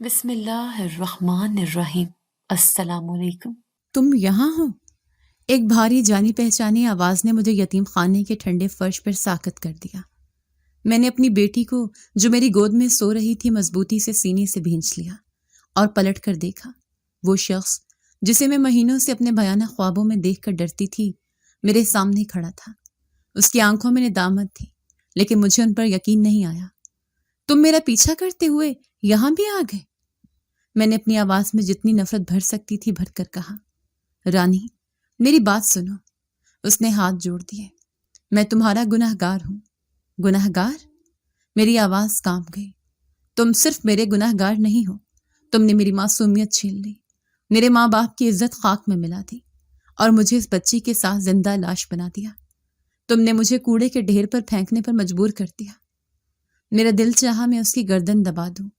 بسم اللہ الرحمن الرحیم۔ السلام علیکم۔ تم یہاں ہو؟ ایک بھاری جانی پہچانی آواز نے مجھے یتیم خانے کے ٹھنڈے فرش پر ساکت کر دیا۔ میں نے اپنی بیٹی کو جو میری گود میں سو رہی تھی مضبوطی سے سینے سے بھینچ لیا اور پلٹ کر دیکھا۔ وہ شخص جسے میں مہینوں سے اپنے بھیانک خوابوں میں دیکھ کر ڈرتی تھی میرے سامنے کھڑا تھا۔ اس کی آنکھوں میں ندامت تھی، لیکن مجھے ان پر یقین نہیں آیا۔ تم میرا پیچھا کرتے ہوئے یہاں بھی آ گئے؟ میں نے اپنی آواز میں جتنی نفرت بھر سکتی تھی بھر کر کہا۔ رانی، میری بات سنو۔ اس نے ہاتھ جوڑ دیے۔ میں تمہارا گناہ گار ہوں۔ گناہ گار؟ میری آواز کانپ گئی۔ تم صرف میرے گناہ گار نہیں ہو، تم نے میری معصومیت چھین لی، میرے ماں باپ کی عزت خاک میں ملا دی اور مجھے اس بچی کے ساتھ زندہ لاش بنا دیا۔ تم نے مجھے کوڑے کے ڈھیر پر پھینکنے پر مجبور کر دیا۔ میرا دل چاہا میں اس کی گردن دبا دوں۔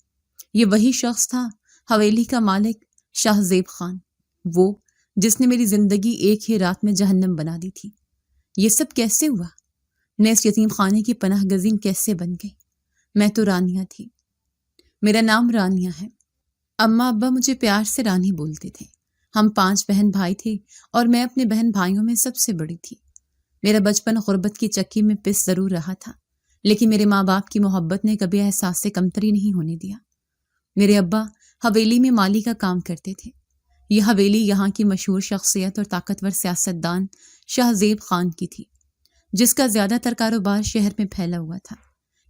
یہ وہی شخص تھا، حویلی کا مالک شاہ زیب خان، وہ جس نے میری زندگی ایک ہی رات میں جہنم بنا دی تھی۔ یہ سب کیسے ہوا؟ میں اس یتیم خانے کی پناہ گزین کیسے بن گئی؟ میں تو رانیہ تھی۔ میرا نام رانیہ ہے۔ اماں ابا مجھے پیار سے رانی بولتے تھے۔ ہم 5 بہن بھائی تھے اور میں اپنے بہن بھائیوں میں سب سے بڑی تھی۔ میرا بچپن غربت کی چکی میں پس ضرور رہا تھا، لیکن میرے ماں باپ کی محبت نے کبھی احساس سے کمتری نہیں ہونے دیا۔ میرے ابا حویلی میں مالی کا کام کرتے تھے۔ یہ حویلی یہاں کی مشہور شخصیت اور طاقتور سیاستدان شاہ زیب خان کی تھی، جس کا زیادہ تر کاروبار شہر میں پھیلا ہوا تھا،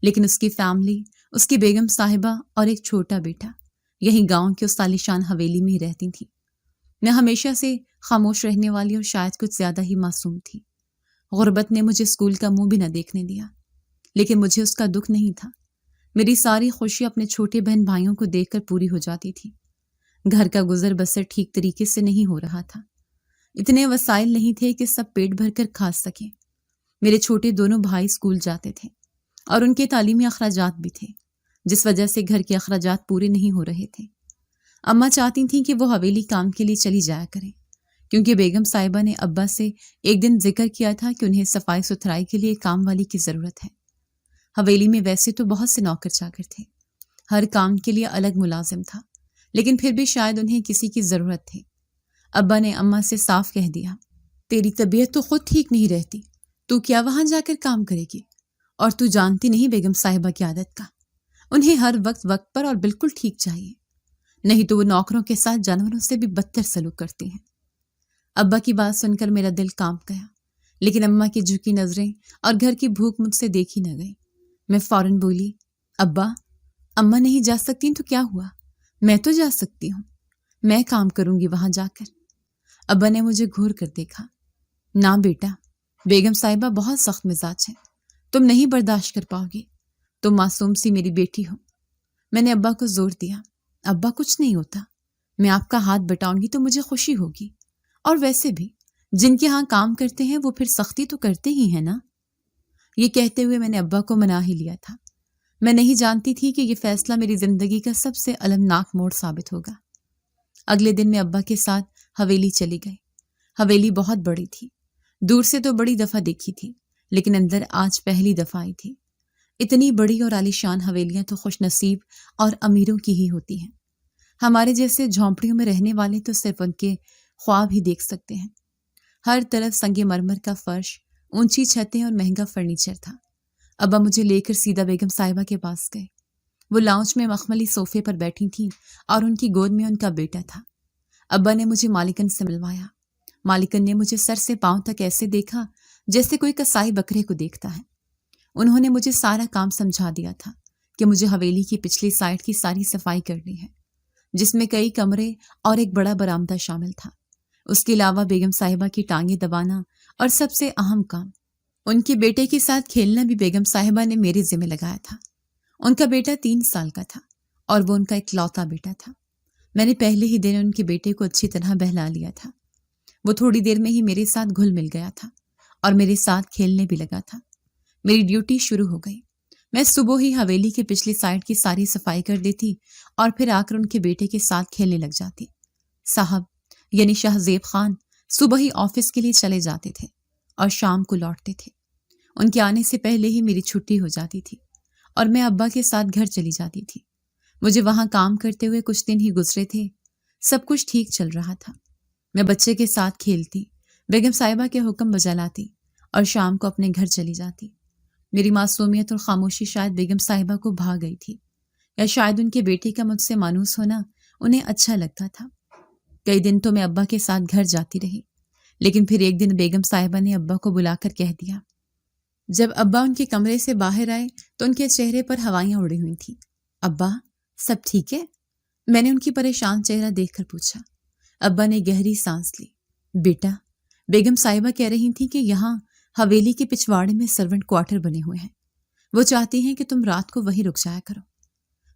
لیکن اس کی فیملی، اس کی بیگم صاحبہ اور ایک چھوٹا بیٹا یہیں گاؤں کی اس عالیشان حویلی میں ہی رہتی تھی۔ میں ہمیشہ سے خاموش رہنے والی اور شاید کچھ زیادہ ہی معصوم تھی۔ غربت نے مجھے اسکول کا منہ بھی نہ دیکھنے دیا، لیکن مجھے اس کا دکھ نہیں تھا۔ میری ساری خوشی اپنے چھوٹے بہن بھائیوں کو دیکھ کر پوری ہو جاتی تھی۔ گھر کا گزر بسر ٹھیک طریقے سے نہیں ہو رہا تھا۔ اتنے وسائل نہیں تھے کہ سب پیٹ بھر کر کھا سکیں۔ میرے چھوٹے دونوں بھائی اسکول جاتے تھے اور ان کے تعلیمی اخراجات بھی تھے، جس وجہ سے گھر کے اخراجات پورے نہیں ہو رہے تھے۔ اماں چاہتی تھیں کہ وہ حویلی کام کے لیے چلی جایا کریں، کیونکہ بیگم صاحبہ نے ابا سے ایک دن ذکر کیا تھا کہ انہیں صفائی ستھرائی کے لیے کام والی کی ضرورت ہے۔ حویلی میں ویسے تو بہت سے نوکر چاکر تھے، ہر کام کے لیے الگ ملازم تھا، لیکن پھر بھی شاید انہیں کسی کی ضرورت تھی۔ ابا نے اماں سے صاف کہہ دیا، تیری طبیعت تو خود ٹھیک نہیں رہتی، تو کیا وہاں جا کر کام کرے گی؟ اور تو جانتی نہیں بیگم صاحبہ کی عادت کا، انہیں ہر وقت وقت پر اور بالکل ٹھیک چاہیے، نہیں تو وہ نوکروں کے ساتھ جانوروں سے بھی بدتر سلوک کرتی ہیں۔ ابا کی بات سن کر میرا دل کانپ گیا، لیکن اماں کی جھکی نظریں اور گھر کی بھوک مجھ سے دیکھی نہ گئی۔ میں فوراً بولی، ابا، اماں نہیں جا سکتی تو کیا ہوا؟ میں تو جا سکتی ہوں، میں کام کروں گی وہاں جا کر۔ ابا نے مجھے گھور کر دیکھا۔ نہ بیٹا، بیگم صاحبہ بہت سخت مزاج ہے، تم نہیں برداشت کر پاؤ گی، تم معصوم سی میری بیٹی ہو۔ میں نے ابا کو زور دیا، ابا کچھ نہیں ہوتا، میں آپ کا ہاتھ بٹاؤں گی تو مجھے خوشی ہوگی، اور ویسے بھی جن کے ہاں کام کرتے ہیں وہ پھر سختی تو کرتے ہی ہیں نا۔ یہ کہتے ہوئے میں نے ابا کو منا ہی لیا تھا۔ میں نہیں جانتی تھی کہ یہ فیصلہ میری زندگی کا سب سے المناک موڑ ثابت ہوگا۔ اگلے دن میں ابا کے ساتھ حویلی چلی گئی۔ حویلی بہت بڑی تھی، دور سے تو بڑی دفعہ دیکھی تھی، لیکن اندر آج پہلی دفعہ آئی تھی۔ اتنی بڑی اور عالیشان حویلیاں تو خوش نصیب اور امیروں کی ہی ہوتی ہیں۔ ہمارے جیسے جھونپڑیوں میں رہنے والے تو صرف ان کے خواب ہی دیکھ سکتے ہیں۔ ہر طرف سنگ مرمر کا فرش، اونچی چھتیں اور مہنگا فرنیچر تھا۔ ابا مجھے لے کر سیدھا بیگم صاحبہ کے پاس گئے۔ وہ لاؤنج میں مخملی صوفے پر بیٹھی تھیں اور ان کی گود میں ان کا بیٹا تھا۔ ابا نے مجھے مالکن سے ملوایا۔ مالکن نے مجھے سر سے پاؤں تک ایسے دیکھا جیسے کوئی کسائی بکرے کو دیکھتا ہے۔ انہوں نے مجھے سارا کام سمجھا دیا تھا کہ مجھے حویلی کی پچھلی سائڈ کی ساری صفائی کرنی ہے، جس میں کئی کمرے اور ایک بڑا برآمدہ شامل تھا۔ اس کے علاوہ بیگم صاحبہ کی ٹانگیں دبانا اور سب سے اہم کام، ان کے بیٹے کے ساتھ کھیلنا بھی بیگم صاحبہ نے میرے ذمہ لگایا تھا۔ ان کا بیٹا 3 سال کا تھا اور وہ ان کا اکلوتا بیٹا تھا۔ میں نے پہلے ہی دن ان کے بیٹے کو اچھی طرح بہلا لیا تھا۔ وہ تھوڑی دیر میں ہی میرے ساتھ گھل مل گیا تھا اور میرے ساتھ کھیلنے بھی لگا تھا۔ میری ڈیوٹی شروع ہو گئی۔ میں صبح ہی حویلی کے پچھلی سائڈ کی ساری صفائی کر دیتی اور پھر آ کر ان کے بیٹے کے ساتھ کھیلنے لگ جاتی۔ صاحب یعنی شاہ زیب خان صبح ہی آفس کے لیے چلے جاتے تھے اور شام کو لوٹتے تھے۔ ان کے آنے سے پہلے ہی میری چھٹی ہو جاتی تھی اور میں ابا کے ساتھ گھر چلی جاتی تھی۔ مجھے وہاں کام کرتے ہوئے کچھ دن ہی گزرے تھے، سب کچھ ٹھیک چل رہا تھا۔ میں بچے کے ساتھ کھیلتی، بیگم صاحبہ کے حکم بجا لاتی اور شام کو اپنے گھر چلی جاتی۔ میری معصومیت اور خاموشی شاید بیگم صاحبہ کو بھا گئی تھی، یا شاید ان کے بیٹے کا مجھ سے مانوس ہونا انہیں اچھا لگتا تھا۔ کئی دن تو میں ابا کے ساتھ گھر جاتی رہی، لیکن پھر ایک دن بیگم صاحبہ نے ابا کو بلا کر کہہ دیا۔ جب ابا ان کے کمرے سے باہر آئے تو ان کے چہرے پر ہوائیاں اڑی ہوئی تھیں۔ ابا، سب ٹھیک ہے؟ میں نے ان کی پریشان چہرہ دیکھ کر پوچھا۔ ابا نے گہری سانس لی۔ بیٹا، بیگم صاحبہ کہہ رہی تھیں کہ یہاں حویلی کے پچھواڑے میں سرونٹ کوارٹر بنے ہوئے ہیں، وہ چاہتی ہیں کہ تم رات کو وہیں رک جایا کرو۔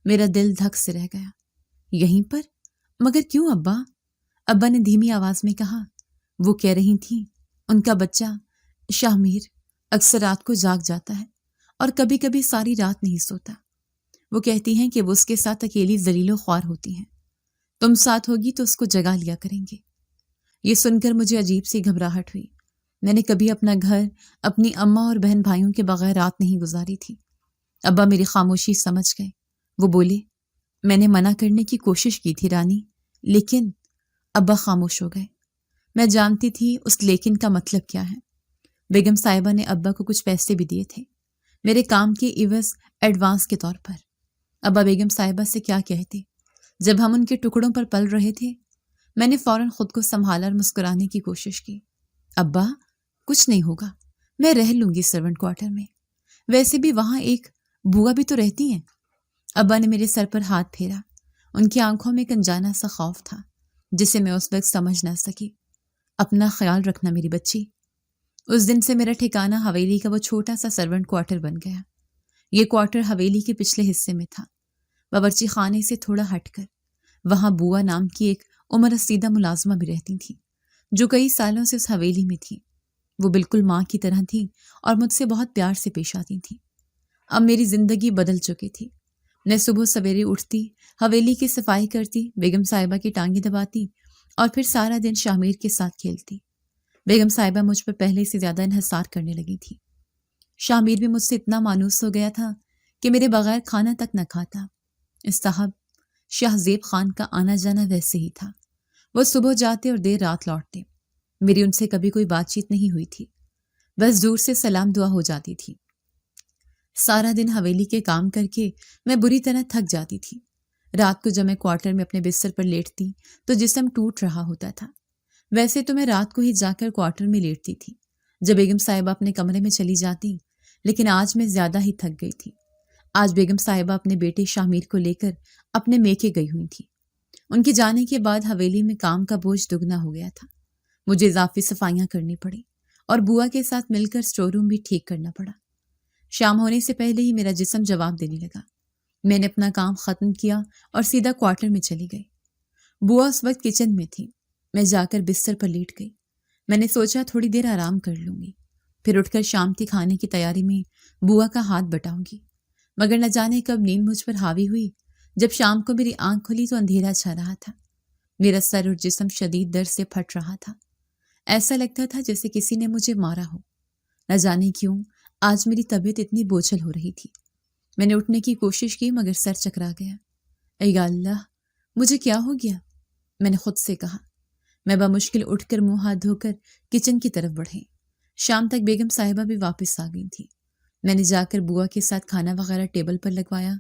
میرا دل دھک سے رہ گیا۔ یہیں پر؟ مگر کیوں ابا؟ ابا نے دھیمی آواز میں کہا۔ وہ کہہ رہی تھیں ان کا بچہ شاہ اکثر رات کو جاگ جاتا ہے اور کبھی کبھی ساری رات نہیں سوتا۔ وہ کہتی ہیں کہ وہ اس کے ساتھ اکیلی ذلیل و خوار ہوتی ہیں، تم ساتھ ہوگی تو اس کو جگا لیا کریں گے۔ یہ سن کر مجھے عجیب سی گھبراہٹ ہوئی۔ میں نے کبھی اپنا گھر اپنی اماں اور بہن بھائیوں کے بغیر رات نہیں گزاری تھی۔ ابا میری خاموشی سمجھ گئے۔ وہ بولے، میں نے منع کرنے کی کوشش کی تھی رانی، لیکن… ابا خاموش ہو گئے۔ میں جانتی تھی اس لیکن کا مطلب کیا ہے۔ بیگم صاحبہ نے ابا کو کچھ پیسے بھی دیے تھے، میرے کام کے عوض ایڈوانس کے طور پر۔ ابا بیگم صاحبہ سے کیا کہتے؟ جب ہم ان کے ٹکڑوں پر پل رہے تھے۔ میں نے فوراً خود کو سنبھالا اور مسکرانے کی کوشش کی۔ ابا، کچھ نہیں ہوگا، میں رہ لوں گی سرونٹ کوارٹر میں، ویسے بھی وہاں ایک بوا بھی تو رہتی ہیں۔ ابا نے میرے سر پر ہاتھ پھیرا۔ ان کی آنکھوں میں ایک انجانا سا خوف تھا جسے میں اس وقت سمجھ نہ سکی۔ اپنا خیال رکھنا میری بچی۔ اس دن سے میرا ٹھکانہ حویلی کا وہ چھوٹا سا سرونٹ کوارٹر بن گیا۔ یہ کوارٹر حویلی کے پچھلے حصے میں تھا، باورچی خانے سے تھوڑا ہٹ کر۔ وہاں بوا نام کی ایک عمر رسیدہ ملازمہ بھی رہتی تھی، جو کئی سالوں سے اس حویلی میں تھی۔ وہ بالکل ماں کی طرح تھی اور مجھ سے بہت پیار سے پیش آتی تھی۔ اب میری زندگی بدل چکی تھی۔ میں صبح سویرے اٹھتی، حویلی کی صفائی کرتی، بیگم صاحبہ کی ٹانگیں دباتی اور پھر سارا دن شاہ کے ساتھ کھیلتی۔ بیگم صاحبہ مجھ پر پہلے سے زیادہ انحصار کرنے لگی تھی۔ شاہ بھی مجھ سے اتنا مانوس ہو گیا تھا کہ میرے بغیر کھانا تک نہ کھاتا۔ صاحب شاہ زیب خان کا آنا جانا ویسے ہی تھا۔ وہ صبح جاتے اور دیر رات لوٹتے۔ میری ان سے کبھی کوئی بات چیت نہیں ہوئی تھی، بس دور سے سلام دعا ہو جاتی تھی۔ سارا دن حویلی کے کام کر کے میں بری طرح تھک جاتی تھی۔ رات کو جب میں کوارٹر میں اپنے بستر پر لیٹتی تو جسم ٹوٹ رہا ہوتا تھا۔ ویسے تو میں رات کو ہی جا کر کوارٹر میں لیٹتی تھی جب بیگم صاحبہ اپنے کمرے میں چلی جاتی، لیکن آج میں زیادہ ہی تھک گئی تھی۔ آج بیگم صاحبہ اپنے بیٹے شاہ کو لے کر اپنے میکے گئی ہوئی تھی۔ ان کے جانے کے بعد حویلی میں کام کا بوجھ دگنا ہو گیا تھا۔ مجھے اضافی صفائیاں کرنی پڑی اور بوا کے ساتھ مل کر اسٹور روم بھی ٹھیک کرنا پڑا۔ شام ہونے سے پہلے ہی میرا جسم جواب دینے لگا۔ میں نے اپنا کام ختم کیا اور سیدھا کوارٹر میں چلی گئی۔ بوا اس وقت کچن میں تھی۔ میں جا کر بستر پر لیٹ گئی۔ میں نے سوچا تھوڑی دیر آرام کر لوں گی، پھر اٹھ کر شام کے کھانے کی تیاری میں بوا کا ہاتھ بٹاؤں گی۔ مگر نہ جانے کب نیند مجھ پر حاوی ہوئی۔ جب شام کو میری آنکھ کھلی تو اندھیرا چھا رہا تھا۔ میرا سر اور جسم شدید درد سے پھٹ رہا تھا۔ ایسا لگتا تھا جیسے کسی نے مجھے مارا ہو۔ نہ جانے کیوں آج میری طبیعت اتنی بوجھل ہو رہی تھی۔ میں نے اٹھنے کی کوشش کی مگر سر چکرا گیا۔ اے یا اللہ، مجھے کیا ہو گیا؟ میں نے خود سے کہا۔ میں بمشکل اٹھ کر منہ ہاتھ دھو کر کچن کی طرف بڑھی۔ شام تک بیگم صاحبہ بھی واپس آ گئی تھی۔ میں نے جا کر بوا کے ساتھ کھانا وغیرہ ٹیبل پر لگوایا،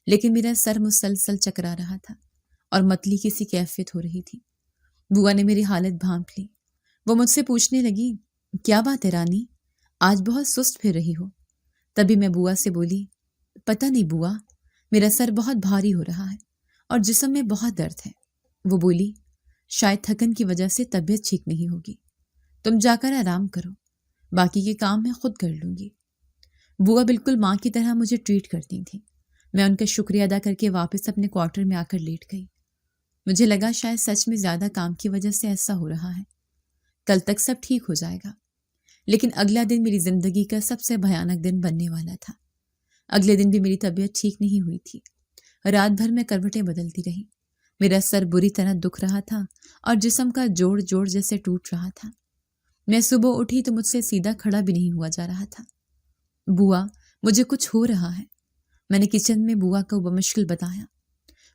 لیکن میرا سر مسلسل چکرا رہا تھا اور متلی کسی کیفیت ہو رہی تھی۔ بوا نے میری حالت بھانپ لی۔ وہ مجھ سے پوچھنے لگی، کیا بات ہے رانی، آج بہت سست پھر رہی ہو؟ تبھی میں بوا سے بولی، پتہ نہیں بوا، میرا سر بہت بھاری ہو رہا ہے اور جسم میں بہت درد ہے۔ وہ بولی، شاید تھکن کی وجہ سے طبیعت ٹھیک نہیں ہوگی، تم جا کر آرام کرو، باقی کے کام میں خود کر لوں گی۔ بوا بالکل ماں کی طرح مجھے ٹریٹ کرتی تھی۔ میں ان کا شکریہ ادا کر کے واپس اپنے کوارٹر میں آ کر لیٹ گئی۔ مجھے لگا شاید سچ میں زیادہ کام کی وجہ سے ایسا ہو رہا ہے، کل تک سب ٹھیک ہو جائے گا۔ لیکن اگلا دن میری زندگی کا سب سے بھیانک دن بننے والا تھا۔ اگلے دن بھی میری طبیعت ٹھیک نہیں ہوئی تھی۔ رات بھر میں کروٹیں بدلتی رہی۔ میرا سر بری طرح دکھ رہا تھا اور جسم کا جوڑ جوڑ جیسے ٹوٹ رہا تھا۔ میں صبح اٹھی تو مجھ سے سیدھا کھڑا بھی نہیں ہوا جا رہا تھا۔ بوا، مجھے کچھ ہو رہا ہے۔ میں نے کچن میں بوا کو بمشکل بتایا۔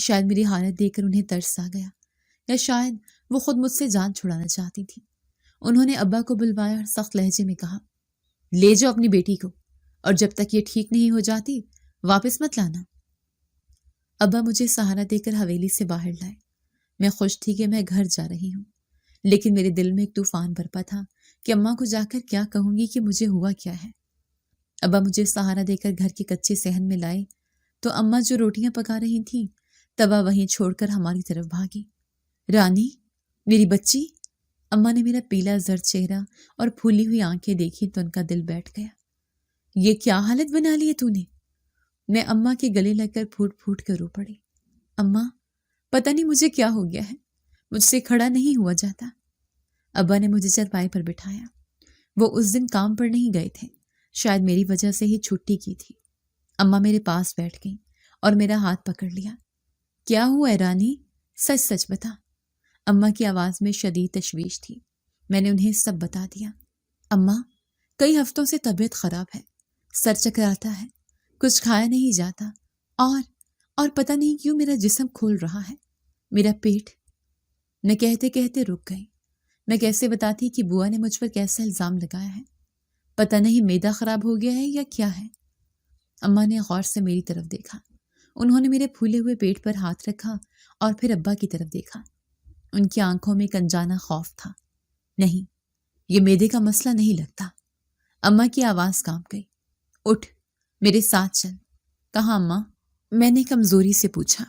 شاید میری حالت دیکھ کر انہیں ترس آ گیا، یا شاید وہ خود مجھ سے جان چھڑانا چاہتی تھی۔ انہوں نے ابا کو بلوایا اور سخت لہجے میں کہا، لے جاؤ اپنی بیٹی کو، اور جب تک یہ ٹھیک نہیں ہو جاتی واپس مت لانا۔ ابا مجھے سہارا دے کر حویلی سے باہر لائے۔ میں خوش تھی کہ میں گھر جا رہی ہوں، لیکن میرے دل میں ایک طوفان برپا تھا کہ اماں کو جا کر کیا کہوں گی کہ مجھے ہوا کیا ہے۔ ابا مجھے سہارا دے کر گھر کے کچے صحن میں لائے تو اماں جو روٹیاں پکا رہی تھیں توا وہیں چھوڑ کر ہماری طرف بھاگی۔ رانی، میری بچی۔ اماں نے میرا پیلا زرد چہرہ اور پھولی ہوئی آنکھیں دیکھی تو ان کا دل بیٹھ گیا۔ یہ کیا حالت بنا لی ہے تو نے؟ میں اماں کے گلے لگ کر پھوٹ پھوٹ کر رو پڑی۔ اماں، پتہ نہیں مجھے کیا ہو گیا ہے، مجھ سے کھڑا نہیں ہوا جاتا۔ ابا نے مجھے چرپائی پر بٹھایا۔ وہ اس دن کام پر نہیں گئے تھے، شاید میری وجہ سے ہی چھٹی کی تھی۔ اماں میرے پاس بیٹھ گئیں اور میرا ہاتھ پکڑ لیا۔ کیا ہوا ہے رانی؟ سچ سچ بتا۔ اماں کی آواز میں شدید تشویش تھی۔ میں نے انہیں سب بتا دیا۔ اماں، کئی ہفتوں سے طبیعت خراب ہے، سر چکراتا ہے، کچھ کھایا نہیں جاتا، اور پتہ نہیں کیوں میرا جسم کھول رہا ہے، میرا پیٹ۔ میں کہتے کہتے رک گئی۔ میں کیسے بتاتی کہ بوا نے مجھ پر کیسا الزام لگایا ہے؟ پتہ نہیں معدہ خراب ہو گیا ہے یا کیا ہے۔ اماں نے غور سے میری طرف دیکھا۔ انہوں نے میرے پھولے ہوئے پیٹ پر ہاتھ رکھا اور پھر ابا کی طرف دیکھا۔ ان کی آنکھوں میں ایک انجانا خوف تھا۔ نہیں، یہ معدے کا مسئلہ نہیں لگتا۔ اماں کی آواز کانپ گئی۔ اٹھ، میرے ساتھ چل۔ کہاں اماں؟ میں نے کمزوری سے پوچھا۔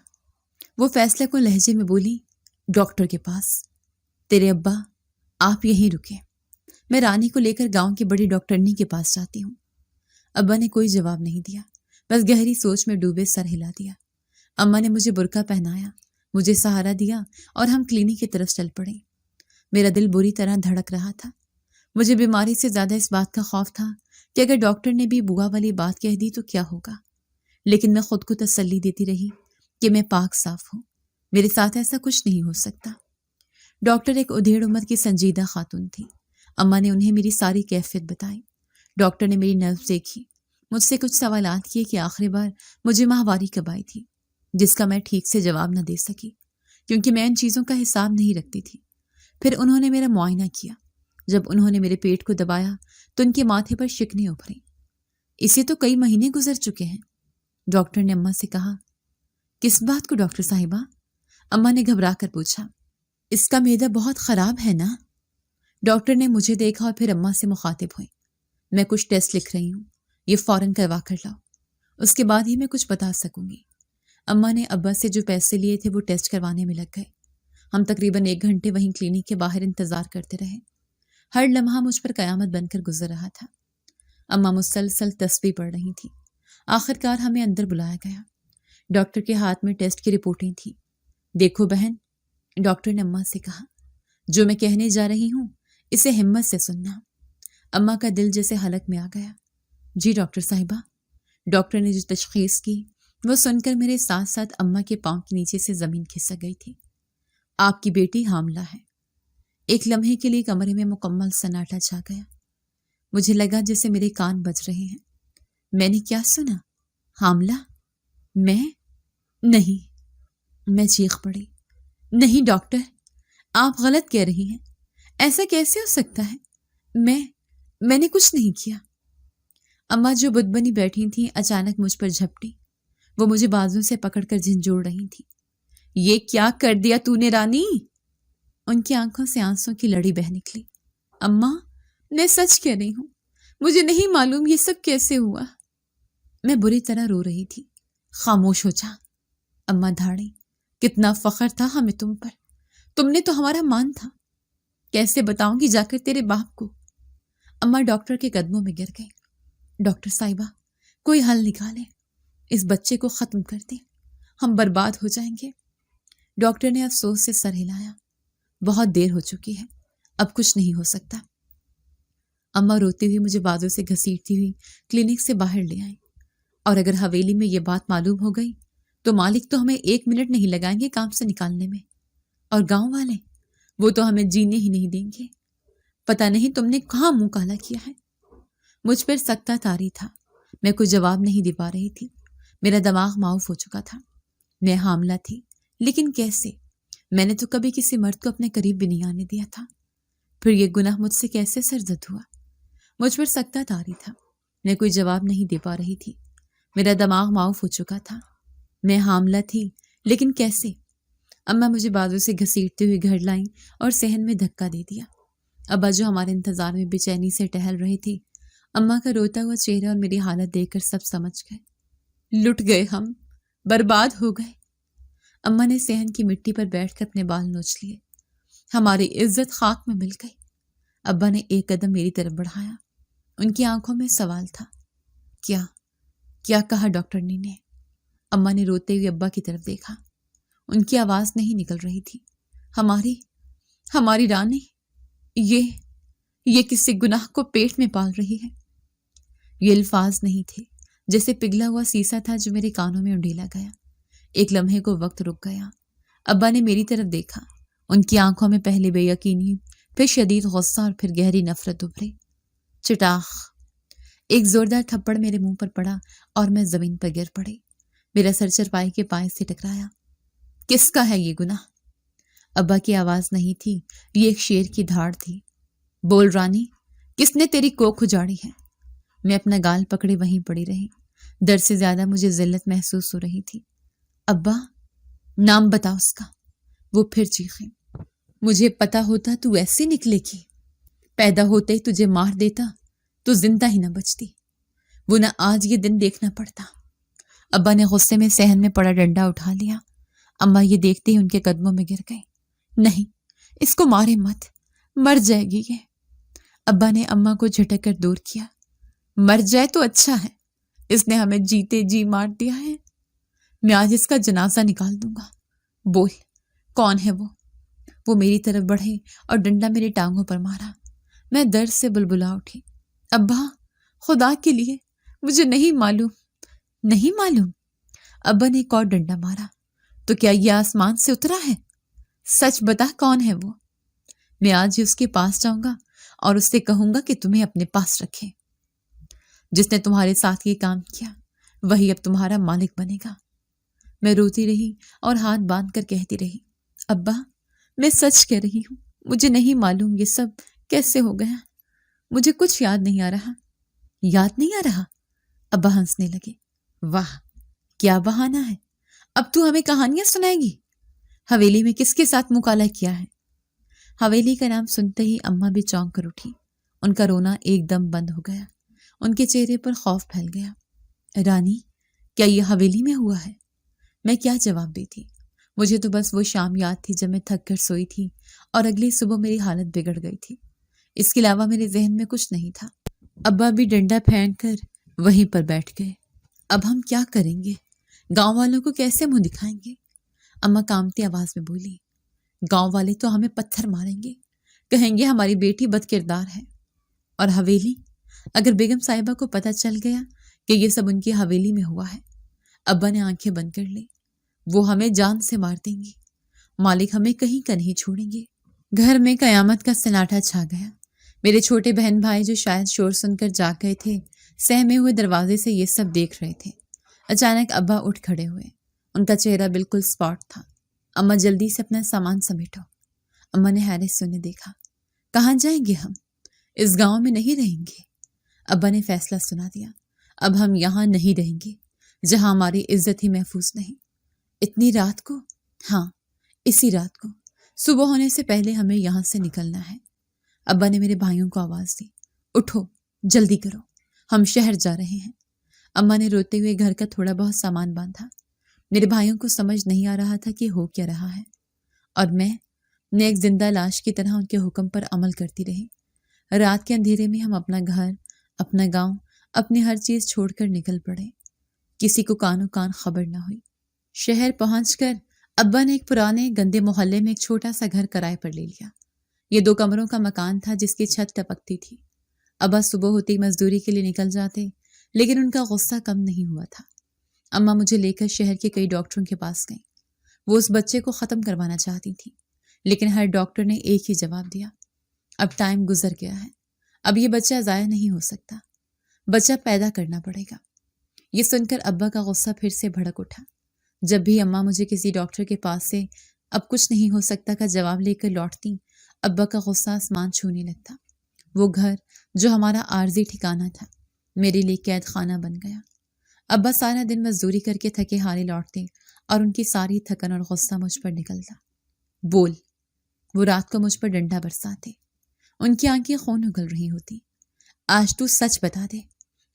وہ فیصلہ کن لہجے میں بولی، ڈاکٹر کے پاس۔ تیرے ابا، آپ یہیں رکے، میں رانی کو لے کر گاؤں کی بڑی ڈاکٹرنی کے پاس جاتی ہوں۔ ابا نے کوئی جواب نہیں دیا، بس گہری سوچ میں ڈوبے سر ہلا دیا۔ اماں نے مجھے برقع پہنایا، مجھے سہارا دیا اور ہم کلینک کی طرف چل پڑے۔ میرا دل بری طرح دھڑک رہا تھا۔ مجھے بیماری سے زیادہ اس بات کا خوف تھا کہ اگر ڈاکٹر نے بھی بوا والی بات کہہ دی تو کیا ہوگا، لیکن میں خود کو تسلی دیتی رہی کہ میں پاک صاف ہوں، میرے ساتھ ایسا کچھ نہیں ہو سکتا۔ ڈاکٹر ایک ادھیڑ عمر کی سنجیدہ خاتون تھی۔ اماں نے انہیں میری ساری کیفیت بتائی۔ ڈاکٹر نے میری نبض دیکھی، مجھ سے کچھ سوالات کیے کہ آخری بار مجھے ماہواری کب آئی تھی، جس کا میں ٹھیک سے جواب نہ دے سکی کیونکہ میں ان چیزوں کا حساب نہیں رکھتی تھی۔ پھر انہوں نے میرا معائنہ کیا۔ جب انہوں نے میرے پیٹ کو دبایا تو ان کے ماتھے پر شکنیں ابھریں۔ اسے تو کئی مہینے گزر چکے ہیں۔ ڈاکٹر نے اماں سے کہا۔ کس بات کو ڈاکٹر صاحبہ؟ اماں نے گھبرا کر پوچھا۔ اس کا معدہ بہت خراب ہے نا؟ ڈاکٹر نے مجھے دیکھا اور پھر اماں سے مخاطب ہوئی۔ میں کچھ ٹیسٹ لکھ رہی ہوں، یہ فوراً کروا کر لاؤ، اس کے بعد ہی میں کچھ بتا سکوں گی۔ اماں نے ابا سے جو پیسے لیے تھے وہ ٹیسٹ کروانے میں لگ گئے۔ ہم تقریباً 1 گھنٹے وہیں کلینک کے باہر انتظار کرتے رہے۔ ہر لمحہ مجھ پر قیامت بن کر گزر رہا تھا۔ اماں مسلسل تسبیح پڑھ رہی تھیں۔ آخر کار ہمیں اندر بلایا گیا۔ ڈاکٹر کے ہاتھ میں ٹیسٹ کی رپورٹیں تھیں۔ دیکھو بہن، ڈاکٹر نے اماں سے کہا، جو میں کہنے جا رہی ہوں اسے ہمت سے سننا۔ اماں کا دل جیسے حلق میں آ گیا۔ جی ڈاکٹر صاحبہ۔ ڈاکٹر نے جو تشخیص کی وہ سن کر میرے ساتھ ساتھ اماں کے پاؤں کے نیچے سے زمین کھسک گئی تھی۔ آپ کی بیٹی حاملہ ہے۔ ایک لمحے کے لیے کمرے میں مکمل سناٹا چھا گیا۔ مجھے لگا جیسے میرے کان بج رہے ہیں۔ میں نے کیا سنا؟ حاملہ؟ میں؟ نہیں۔ میں چیخ پڑی۔ نہیں ڈاکٹر، آپ غلط کہہ رہی ہیں، ایسا کیسے ہو سکتا ہے؟ میں نے کچھ نہیں کیا۔ اماں جو بت بنی بیٹھی تھیں اچانک مجھ پر جھپٹی۔ وہ مجھے بازو سے پکڑ کر جھنجھوڑ رہی تھی۔ یہ کیا کر دیا تو نے رانی؟ ان کی آنکھوں سے آنسوں کی لڑی بہہ نکلی۔ اماں، میں سچ کہہ رہی ہوں، مجھے نہیں معلوم یہ سب کیسے ہوا۔ میں بری طرح رو رہی تھی۔ خاموش ہو جا، اماں دھاڑیں۔ کتنا فخر تھا ہمیں تم پر، تم نے تو ہمارا مان تھا۔ کیسے بتاؤں گی جا کر تیرے باپ کو؟ اماں ڈاکٹر کے قدموں میں گر گئی۔ ڈاکٹر صاحبہ، کوئی حل نکالے، اس بچے کو ختم کر دیں، ہم برباد ہو جائیں گے۔ ڈاکٹر نے افسوس سے سر ہلایا۔ بہت دیر ہو چکی ہے، اب کچھ نہیں ہو سکتا۔ اماں روتی ہوئی مجھے بازو سے گھسیٹتی ہوئی کلینک سے باہر لے آئیں۔ اور اگر حویلی میں یہ بات معلوم ہو گئی تو مالک تو ہمیں 1 منٹ نہیں لگائیں گے کام سے نکالنے میں، اور گاؤں والے وہ تو ہمیں جینے ہی نہیں دیں گے۔ پتہ نہیں تم نے کہاں منہ کالا کیا ہے۔ مجھ پر سکتہ طاری تھا، میں کوئی جواب نہیں دے پا رہی تھی۔ میرا دماغ معاف ہو چکا تھا۔ میں حاملہ تھی، لیکن کیسے؟ میں نے تو کبھی کسی مرد کو اپنے قریب بھی نہیں آنے دیا تھا۔ پھر یہ گناہ مجھ سے کیسے سرزد ہوا؟ مجھ پر سکتہ طاری تھا۔ میں کوئی جواب نہیں دے پا رہی تھی۔ میرا دماغ معاف ہو چکا تھا۔ میں حاملہ تھی، لیکن کیسے؟ اماں مجھے بازو سے گھسیٹتے ہوئے گھر لائیں اور صحن میں دھکا دے دیا۔ ابا جو ہمارے انتظار میں بے چینی سے ٹہل رہے تھے، اماں کا روتا ہوا چہرہ اور میری حالت دیکھ کر سب سمجھ گئے۔ لٹ گئے ہم، برباد ہو گئے۔ اماں نے صحن کی مٹی پر بیٹھ کر اپنے بال نوچ لیے۔ ہماری عزت خاک میں مل گئی۔ ابا نے ایک قدم میری طرف بڑھایا۔ ان کی آنکھوں میں سوال تھا۔ کیا کہا ڈاکٹر نے؟ اماں نے روتے ہوئے ابا کی طرف دیکھا۔ ان کی آواز نہیں نکل رہی تھی۔ ہماری رانی یہ کسی گناہ کو پیٹ میں پال رہی ہے۔ یہ الفاظ نہیں تھے، جیسے پگھلا ہوا سیسا تھا جو میرے کانوں میں انڈیلا گیا۔ ایک لمحے کو وقت رک گیا۔ ابا نے میری طرف دیکھا۔ ان کی آنکھوں میں پہلے بے یقینی، پھر شدید غصہ اور پھر گہری نفرت ابھری۔ چٹاخ! ایک زوردار تھپڑ میرے منہ پر پڑا اور میں زمین پر گر پڑی۔ میرا سر چرپائی کے پائے سے ٹکرایا۔ کس کا ہے یہ گناہ؟ ابا کی آواز نہیں تھی، یہ ایک شیر کی دھاڑ تھی۔ بول رانی، کس نے تیری کوکھ اجاڑی ہے؟ میں اپنا گال پکڑے وہیں پڑی رہی۔ درد سے زیادہ مجھے ذلت محسوس ہو رہی تھی۔ ابا، نام بتا اس کا۔ وہ پھر چیخیں۔ مجھے پتا ہوتا تو ایسی نکلے گی، پیدا ہوتے ہی تجھے مار دیتا تو زندہ ہی نہ بچتی، وہ نہ آج یہ دن دیکھنا پڑتا۔ ابا نے غصے میں صحن میں پڑا ڈنڈا اٹھا لیا۔ اماں یہ دیکھتے ہی ان کے قدموں میں گر گئی۔ نہیں، اس کو مارے مت، مر جائے گی یہ۔ ابا نے اماں کو جھٹک کر دور کیا۔ مر جائے تو اچھا ہے، اس نے ہمیں جیتے جی مار دیا ہے۔ میں آج اس کا جنازہ نکال دوں گا۔ بول، کون ہے وہ؟ وہ میری طرف بڑھے اور ڈنڈا میری ٹانگوں پر مارا۔ میں درد سے بلبلا اٹھی۔ ابا، خدا کے لیے مجھے نہیں معلوم۔ ابا نے ایک اور ڈنڈا مارا۔ تو کیا یہ آسمان سے اترا ہے؟ سچ بتا، کون ہے وہ؟ میں آج ہی اس کے پاس جاؤں گا اور اس سے کہوں گا کہ تمہیں اپنے پاس رکھے۔ جس نے تمہارے ساتھ یہ کام کیا وہی اب تمہارا مالک بنے گا۔ میں روتی رہی اور ہاتھ باندھ کر کہتی رہی، ابا، میں سچ کہہ رہی ہوں، مجھے نہیں معلوم یہ سب کیسے ہو گیا۔ مجھے کچھ یاد نہیں آ رہا۔ یاد نہیں آ رہا؟ ابا ہنسنے لگے۔ واہ، کیا بہانہ ہے، اب تو ہمیں کہانیاں سنائے گی؟ حویلی میں کس کے ساتھ مکالمہ کیا ہے؟ حویلی کا نام سنتے ہی اماں بھی چونک کر اٹھی۔ ان کا رونا ایک دم بند ہو گیا۔ ان کے چہرے پر خوف پھیل گیا۔ رانی، کیا یہ حویلی میں ہوا ہے؟ میں کیا جواب دیتی؟ مجھے تو بس وہ شام یاد تھی جب میں تھک کر سوئی تھی اور اگلی صبح میری حالت بگڑ گئی تھی۔ اس کے علاوہ میرے ذہن میں کچھ نہیں تھا۔ ابا بھی ڈنڈا پھینک کر وہیں پر بیٹھ گئے۔ اب ہم کیا کریں گے؟ گاؤں والوں کو کیسے منہ دکھائیں گے؟ اماں کانپتی آواز میں بولی۔ گاؤں والے تو ہمیں پتھر ماریں گے، کہیں گے ہماری بیٹی بد کردار ہے۔ اور حویلی، اگر بیگم صاحبہ کو پتہ چل گیا کہ یہ سب ان کی حویلی میں ہوا ہے، ابا نے آنکھیں بند کر لی، وہ ہمیں جان سے مار دیں گی۔ مالک ہمیں کہیں کا نہیں چھوڑیں گے۔ گھر میں قیامت کا سناٹا چھا گیا۔ میرے چھوٹے بہن بھائی جو شاید شور سن کر جاگ گئے تھے، سہمے ہوئے دروازے سے یہ سب دیکھ رہے تھے۔ اچانک ابا اٹھ کھڑے ہوئے۔ ان کا چہرہ بالکل اسپاٹ تھا۔ اماں، جلدی سے اپنا سامان سمیٹو۔ اماں نے حیرت سے انہیں دیکھا۔ کہاں جائیں گے ہم؟ اس گاؤں میں نہیں رہیں گے۔ ابا نے فیصلہ سنا دیا۔ اب ہم یہاں نہیں رہیں گے جہاں ہماری عزت ہی محفوظ نہیں۔ اتنی رات کو؟ ہاں، اسی رات کو۔ صبح ہونے سے پہلے ہمیں یہاں سے نکلنا ہے۔ ابا نے میرے بھائیوں کو آواز دی، اٹھو، جلدی کرو، ہم شہر جا رہے ہیں۔ اماں نے روتے ہوئے گھر کا تھوڑا بہت سامان باندھا۔ میرے بھائیوں کو سمجھ نہیں آ رہا تھا کہ ہو کیا رہا ہے، اور میں ایک زندہ لاش کی طرح ان کے حکم پر عمل کرتی رہی۔ رات کے اندھیرے میں ہم اپنا گھر، اپنا گاؤں، اپنی ہر چیز چھوڑ کر نکل پڑے۔ کسی کو کانوں کان خبر نہ ہوئی۔ شہر پہنچ کر ابا نے ایک پرانے گندے محلے میں ایک چھوٹا سا گھر کرائے پر لے لیا۔ یہ 2 کمروں کا مکان تھا جس کی چھت ٹپکتی تھی۔ ابا صبح ہوتی مزدوری کے لیے نکل جاتے، لیکن ان کا غصہ کم نہیں ہوا تھا۔ اماں مجھے لے کر شہر کے کئی ڈاکٹروں کے پاس گئیں۔ وہ اس بچے کو ختم کروانا چاہتی تھی، لیکن ہر ڈاکٹر نے ایک ہی جواب دیا، اب ٹائم گزر گیا ہے، اب یہ بچہ ضائع نہیں ہو سکتا، بچہ پیدا کرنا پڑے گا۔ یہ سن کر ابا کا غصہ پھر سے بھڑک اٹھا۔ جب بھی اماں مجھے کسی ڈاکٹر کے پاس سے اب کچھ نہیں ہو سکتا کا جواب لے کر لوٹتی، ابا کا غصہ آسمان چھونے لگتا۔ وہ گھر جو ہمارا عارضی ٹھکانہ تھا میرے لیے قید خانہ بن گیا۔ ابا سارا دن مزدوری کر کے تھکے ہارے لوٹتے اور ان کی ساری تھکن اور غصہ مجھ پر نکلتا۔ بول، وہ رات کو مجھ پر ڈنڈا برساتے، ان کی آنکھیں خون اگل رہی ہوتی۔ آج تو سچ بتا دے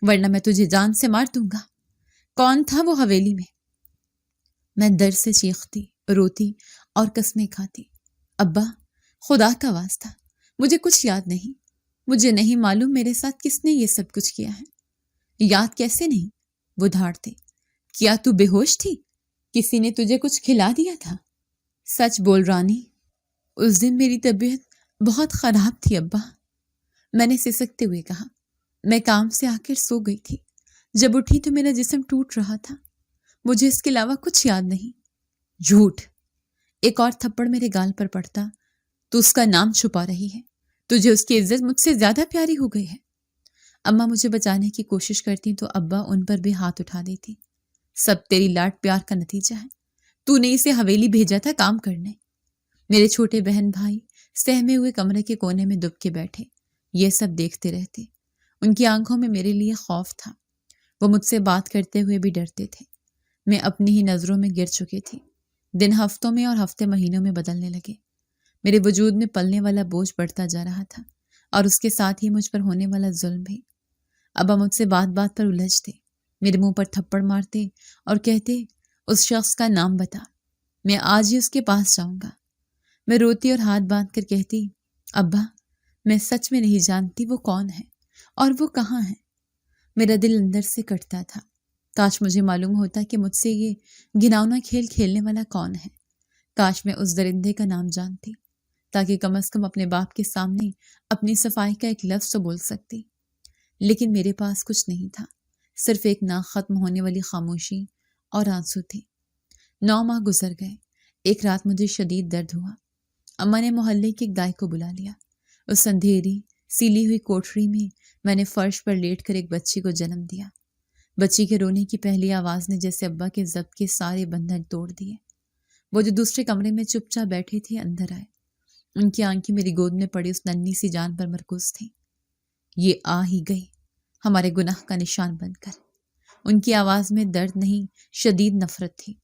ورنہ میں تجھے جان سے مار دوں گا۔ کون تھا وہ حویلی میں؟ میں در سے چیختی، روتی اور قسمیں کھاتی۔ ابا، خدا کا واسطہ مجھے کچھ یاد نہیں، مجھے نہیں معلوم میرے ساتھ کس نے یہ سب کچھ کیا ہے۔ یاد کیسے نہیں؟ وہ دھاڑتے۔ کیا تو بے ہوش تھی؟ کسی نے تجھے کچھ کھلا دیا تھا؟ سچ بول رانی، اس دن میری طبیعت بہت خراب تھی ابا، میں نے سسکتے ہوئے کہا۔ میں کام سے آ کر سو گئی تھی، جب اٹھی تو میرا جسم ٹوٹ رہا تھا، مجھے اس کے علاوہ کچھ یاد نہیں۔ جھوٹ! ایک اور تھپڑ میرے گال پر پڑتا۔ تو اس کا نام چھپا رہی ہے، تجھے اس کی عزت مجھ سے زیادہ پیاری ہو گئی ہے۔ اماں مجھے بچانے کی کوشش کرتی تو ابا ان پر بھی ہاتھ اٹھا دیتی۔ سب تیری لاڈ پیار کا نتیجہ ہے، تو نے اسے حویلی بھیجا تھا کام کرنے۔ میرے چھوٹے بہن بھائی سہمے ہوئے کمرے کے کونے میں دب کے بیٹھے یہ سب دیکھتے رہتے۔ ان کی آنکھوں میں میرے لیے خوف تھا، وہ مجھ سے بات کرتے ہوئے بھی ڈرتے تھے۔ میں اپنی ہی نظروں میں گر چکی تھی۔ دن ہفتوں میں اور ہفتے مہینوں میں بدلنے لگے۔ میرے وجود میں پلنے والا بوجھ بڑھتا جا رہا تھا اور اس کے ساتھ ہی مجھ پر ہونے والا ظلم بھی۔ ابا مجھ سے بات بات پر الجھتے، میرے منہ پر تھپڑ مارتے اور کہتے، اس شخص کا نام بتا، میں آج ہی اس کے پاس جاؤں گا۔ میں روتی اور ہاتھ باندھ کر کہتی، ابا میں سچ میں نہیں جانتی وہ کون ہے اور وہ کہاں ہے۔ میرا دل اندر سے کٹتا تھا۔ کاش مجھے معلوم ہوتا کہ مجھ سے یہ گھناؤنا کھیل کھیلنے والا کون ہے۔ کاش میں اس درندے کا نام جانتی تاکہ کم از کم اپنے باپ کے سامنے اپنی صفائی کا ایک لفظ تو بول سکتی۔ لیکن میرے پاس کچھ نہیں تھا، صرف ایک نہ ختم ہونے والی خاموشی اور آنسو تھے۔ 9 ماہ گزر گئے۔ ایک رات مجھے شدید درد ہوا۔ اماں نے محلے کی ایک دائی کو بلا لیا۔ اس اندھیری سیلی ہوئی کوٹری میں نے فرش پر لیٹ کر ایک بچی کو جنم دیا۔ بچی کے رونے کی پہلی آواز نے جیسے ابا کے ضبط کے سارے بندھن توڑ دیے۔ وہ جو دوسرے کمرے میں چپ چاپ بیٹھے تھے اندر آئے۔ ان کی آنکھیں میری گود میں پڑی اس ننھی سی جان پر مرکوز تھیں۔ یہ آ ہی گئی ہمارے گناہ کا نشان بن کر۔ ان کی آواز میں درد نہیں، شدید نفرت تھی۔